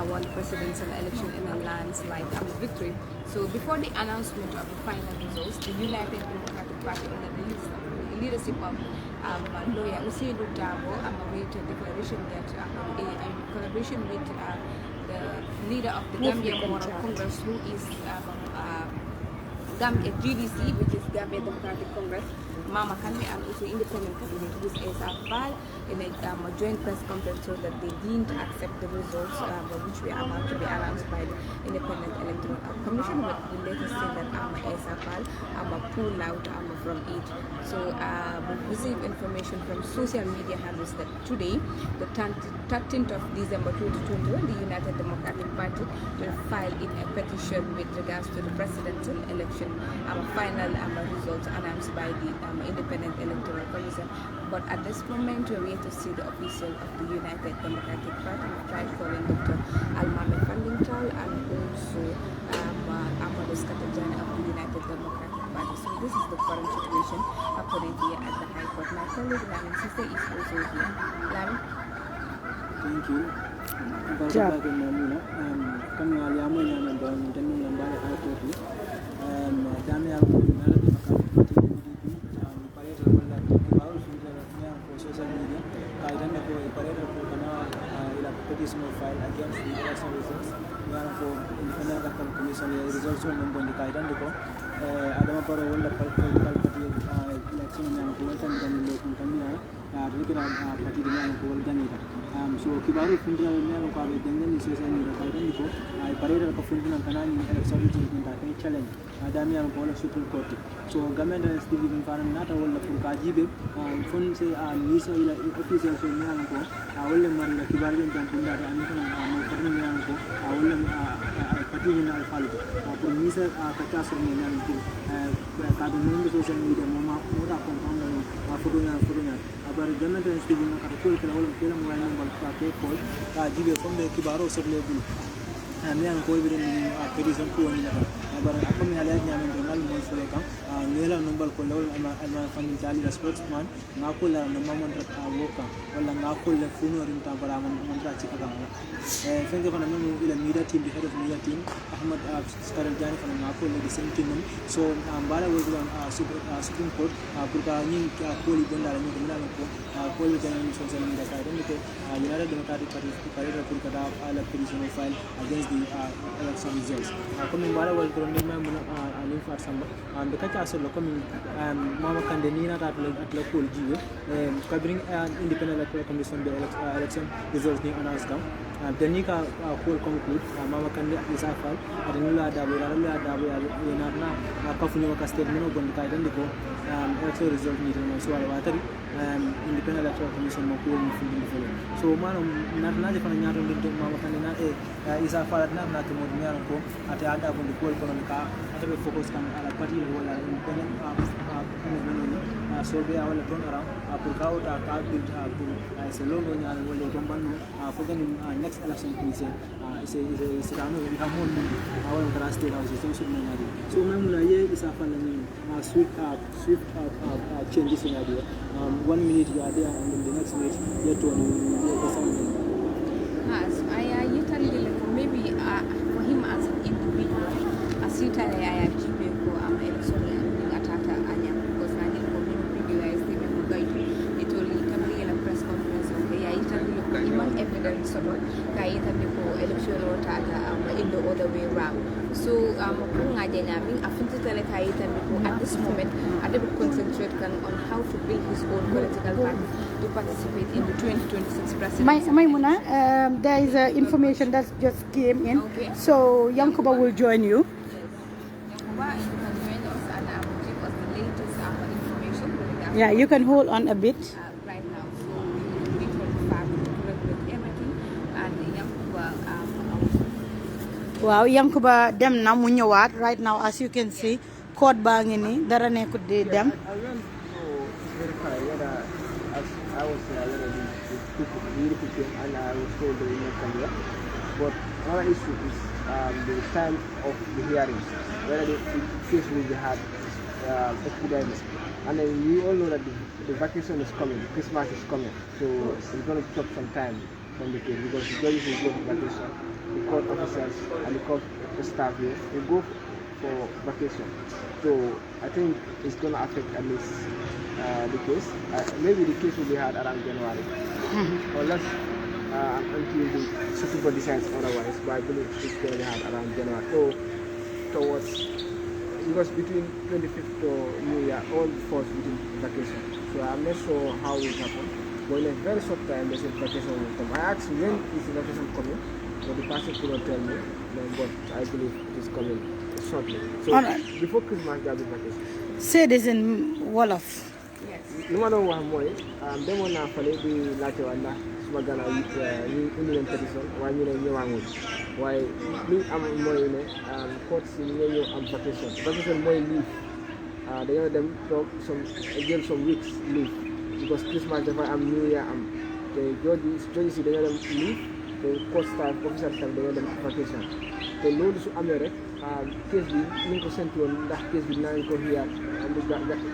Speaker 2: won the presidential election in a landslide victory. So before the announcement of the final results, the United Democratic Party under the leadership of lawyer Usainu Dabo made a declaration that in collaboration with the leader of the Gambia Moral Congress, who is GDC, which is Gambia Democratic Congress, Mama Kandeh, and also independent candidate, who is Esa Faal, in a joint press conference, so that they didn't accept the results which were about to be announced by the Independent Electoral Commission, but we later say that Esa Faal pulled out from it. So we received information from social media handles that today, the 13th of December 2021, the United Democratic Party will file in a petition with regards to the presidential election final results announced by the Independent Electoral Commission. But at this moment, we're yet to see the official of the United Democratic Party. We tried calling Dr. Almame Fandingtal and also Amadou Skatajani of the United Democratic Party. So this is the current situation happening here at the High Court. My colleague Lamin Sister is also here. Lamin?
Speaker 4: Thank you. Kami aliamu yang menjadi lembaga High Court ni, kami aku mengalami maklumat pada wala baru sudah yang social media kaitan aku pada karena ila petition file against the election results yang aku Independent Electoral Commission results membon di kaitan diko ada para wala political party election yang aku kan dan lokun kami rikira parti dengan aku wala janita so kibaru fundal yang aku ada dengan social media kaitan diko pada ko fundal kanani election results ni tak challenge adami yang ko Supreme Court so Gambian Talents TV bin fanan nata wala pour ka jibe fon se misa ila official so ni ko wala mari la kibar den tan tunda da ani kana mo kadni ni ko wala pati ni al falu pour misa ka ta so ni nan ko ka do no social media mo ra ko on fudunya abar Gambian Talents TV na ka ko kala wala kala mo wala mo ka ke ko ka jibe fon be kibaro so le bul ami an ko ibre ni petition ko ni abar ako mi halaya nyamen dongal mo sole kam ngela nombal ko lawol alma family tali spokesman ngako la no mamon rat woka wala ngako la funo rim ta bara man ra ci kaga fenge fana memu ila media team the head of media team Ahmad Skaral Jani fana ngako la the same team so mbala wo Supreme Court burka nyin ko li bonda la nyi dum ko ko li tan ni social media ka don ko United Democratic Party parade burka da ala petition file against the election results ko min mbala wo ko ni memu alin far samba be kacha so ko min Mama Kandeh ni na ta atla ko jiwe ka bring Independent Electoral Commission the election results ni announce kam then ni ka ko conclude Mama Kandeh is afal adinula da bo ya na ka funyo ka statement on ka dan ko election result ni no so ala watari Independent Electoral Commission mo ko ni fundi fele so mano na je fana nyaato ndi Mama Kandeh na is afal na to mo mi ko ate ada ko ko ka ate focus kam ala party wala independent so be awala ton around pour ka ota ka build pour se logo nyal wala ko banno for the next election please is rano we have more our trust house so should nyari so mamula ye is afala ni swift changes in idea 1 minute you are there and then the next minute you to
Speaker 2: so I usually maybe for him as an individual as usually I achieve ko election atata anya because I need to video it only come a press conference okay I usually ko imam evidence so kay tabi ko election or tata in the other way around so ko nga dynamic afinti tele kay tabi ko at this moment I will concentrate on how to build his own political party to participate in the 2026
Speaker 1: Maimuna, there is information that just came in.
Speaker 2: Okay.
Speaker 1: So Yankuba will join you.
Speaker 2: Yankuba, you can join us and give us the latest information.
Speaker 1: Yeah, you can hold on a bit.
Speaker 2: Right now, so we will regulate everything, and Yankuba.
Speaker 1: Wow, Yankuba dem na mu ñëwaat right now, as you can see, code baa ngi nii dara nekkut di dem.
Speaker 7: I went to verify whether, as I was whether the people really came and I was told they were not here. But another issue is the time of the hearings, whether the case will be had expedited. And then you all know that the vacation is coming, Christmas is coming, so it's going to take some time from the case because the judges will go for vacation, the court officers and the court staff here will go for vacation. So I think it's going to affect at least the case. Maybe the case will be had around January, unless until the Supreme Court decides otherwise. But I believe it's going to be had around January. So towards, because between 25th to New Year, all falls within vacation. So I'm not sure how it will happen. But in a very short time, they said vacation will come. I asked when is the vacation coming, but the person could not tell me. But I believe it is coming shortly. So before Christmas, there will be vacation.
Speaker 1: Say this in Wolof.
Speaker 2: Yes.
Speaker 7: No matter what mooy demoon naa fale di laajte waat ndax suma gannaaw ñu indi leen pétition waaye ñu ne ñëwaanguñ waaye li am mooy ne court si ñu ñëw am vacation mooy leave dañoo dem toog jël some weeks leave because Christmas dafa am New Year am te jooju si dañoo dem leave te court staff officer staff dañoo dem vacation te loolu su amee rek case bi ñu ngi ko séntu woon ndax case bi dinaa ko xiyaat am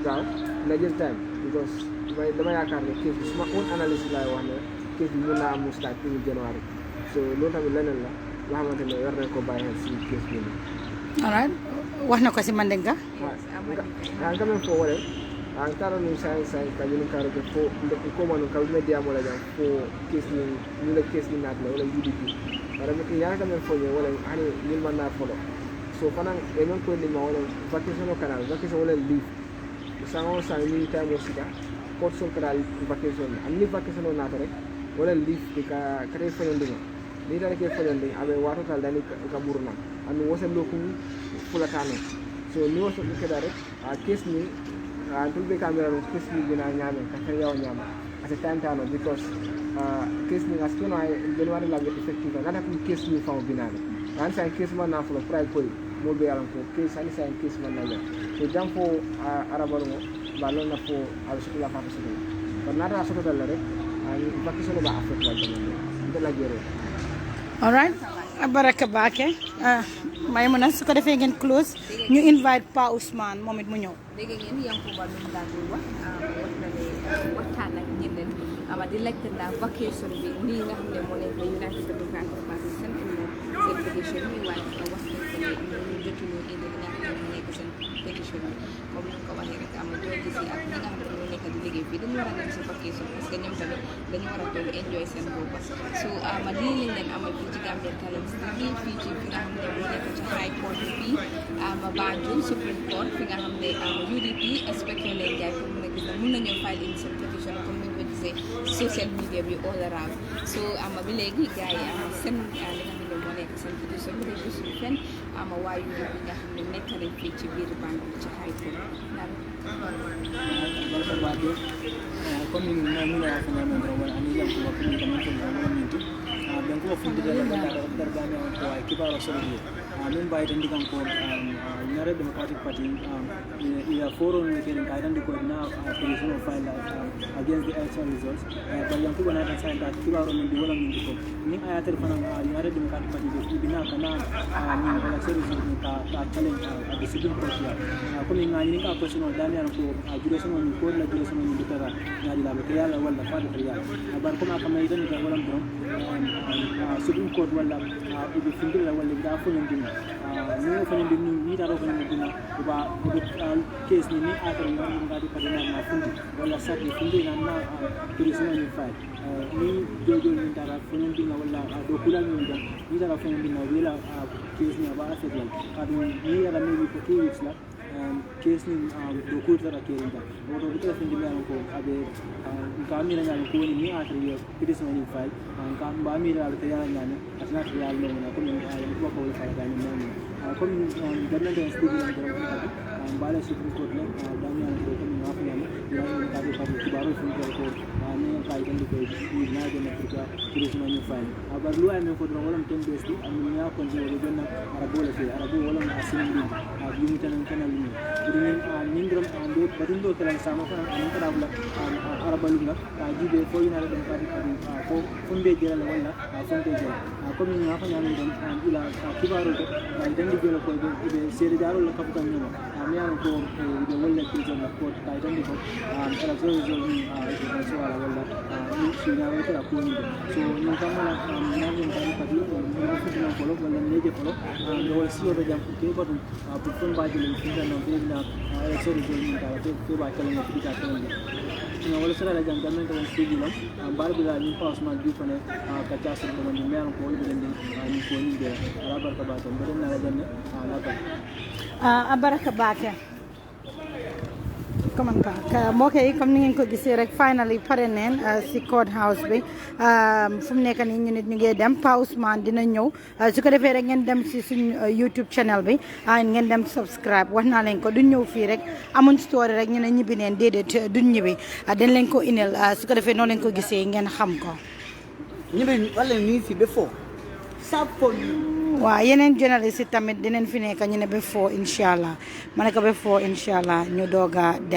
Speaker 7: gaaw na jël time because dama yaakaar ne case bi suma own analyse laay wax ne case bi mën naa am mu start pour January so loolu tamit leneen la loo xamante ne war nañ ko bàyyi xel si case bi nii.
Speaker 1: Alright, wax na ko si Mandinka.
Speaker 7: Nga men fo wale an tara nun sai ka yini karo ke fo ko manu ka media mo la jam fo case ni la case ni nat la wala UDP para mi ya ka men fo ne wala ani ni man na folo so fanan e men ko ni ma wala vacation canal vacation wala leave sango sa ni time o sika ko so canal vacation am ni vacation na ta rek wala leave de ka kare fo ndinga ni dara ke fo ndinga abe wato tal dani ka burna am wosa loku fulatano so ni wasu ke dare a case ni until the camera was case ni bina nyame ka kare yawo nyama at a time tano because case ni askeno ay January la get effective na da case ni fa bina an sa case man na fulo pride koy mo be yalan ko case ani sa case man na ya so jam fo arabalo mo balon na fo al su la fa so ko na da so ko dal rek ani vacation ba affect la de la gere.
Speaker 1: All right, baraka baake Maimuna su ko defee ngeen close ñu invite Pa Ousmane moom it mu ñëw.
Speaker 2: Dégg ngeen Yankuba lu mu daal di wax na ne waxtaan ak ñeneen di laajte ndax vacation bi nii nga xam ne moo nekk United Democratic Party seen pétition bi waaye wax nañ ko ne ñu jotuñu indi li nga xam ne moo nekk seen pétition bi comme ni ko waxee rek jooju si ak ñi nga xam ne ñoo nekk di liggéey fii dañu war a dem si vacation parce que ñoom tamit dañu war a toog enjoy seen bopp so lii lañ leen amal fii ci Gambian Talents TV fii ci fi nga xam ne moo nekk ci High Court bi Banjul Supreme Court fi nga xam ne UDP expecté leen jaay pour mun a gis ne mun nañoo file in seen pétition comme ni ñu ko gisee social media bi all around so bi léegi gars yi seen li nga xam ne moo nekk seen pétition bi rek gisuñu fenn waaye yu nga xam ne nekk nañ fii ci biir Banjul ci High Court
Speaker 4: comme ni ma mun a fana mo wala ani yam ko ko ni tamit ko wala minti ben ko fu dede la dar ba ne ko ay kibaro so ni min bay tan dikan ko ñare Democratic Party ya forum ni ken kay tan ko na opposition file against the election results but yang ko na tan sai da kibaro min di wala min ko ni ayatel fana ñare Democratic Party de bina kana min wala service ni ka challenge the Supreme Court ya ko ni ngani ka question dan ya ko duration ni ko la duration ni dikara ngadi la be yalla wala fa de yalla bar ko ma kamay dan ga wala borom Supreme Court wala ibe findila wala da fo ni dina ni ko ni ni da ro ko ni dina ba case ni akara ni ngadi pa na fundi wala sa de fundi na duration ni fa ni jojo ni dara fo ni dina wala do kula ni da ni dara fo ni dina wala case ni ba afet la adu ni ya da maybe for 2 weeks la case ni do ko tara ke rinda do ko fin dimbe ko abe ka mi na ko ni atri petition ni file ka ba mi ra ta ya nyane asna ta ya no na ko ni ko ko file ga ni mo ko mi government has to be bala supreme court ne da mi ko ni na fa ni ya ni ka ko ki baro fin ko ni ka idan ko ni na de na ka petition ni file abar lu ay me ko do wala tem besti am ni ya ko ni do na arabo la fi arabo wala na asin ni bi mi tan tan ni ni ndram ando badin do kala sama ko an ka dabla arabalu na jibe ko ina da ka ko funde jela wala funde jela ko mi na fa nyami don ila kibaro do idan di jela ko be sere daro la kaputan ni no ami an ko be wala ke jela ko ka idan di ko ala so so ni so ala wala ni shi na wala ko ni so ni kamala na ni tan padi ni ko no ko wala ne je ko do wala si do jam ke ko pu fun ba jela ni tan no be na so do ni ta ke ba kala ni kita ko ni wala sala la jam gamen tan sigi lam bar bi la ni pass ma di fane ka cha sun ko ni mer ko ni den ni ko ni de ala barka ba tan den na la janne ala ba
Speaker 1: abaraka baake comment ka moo koy comme ni ngeen ko gisee rek finally pare neen si court house bi fu mu nekk nii ñu nit ñu ngi dem Pa Ousmane dina ñëw su ko defee rek ngeen dem si suñ YouTube channel bi ngeen dem subscribe wax naa leen ko duñ ñëw fii rek amuñ story rek ñu ne ñibbi neen déedéet duñ ñibbi dañ leen ko inel su ko defee noonu leen ko gisee ngeen xam ko
Speaker 8: ñibbi wala ni fi before sappo
Speaker 1: waaw yeneen journaliste tamit dinañ fi nekk ñu ne ba foo incha allah ma ne ko ba foo incha allah ñu doog a dem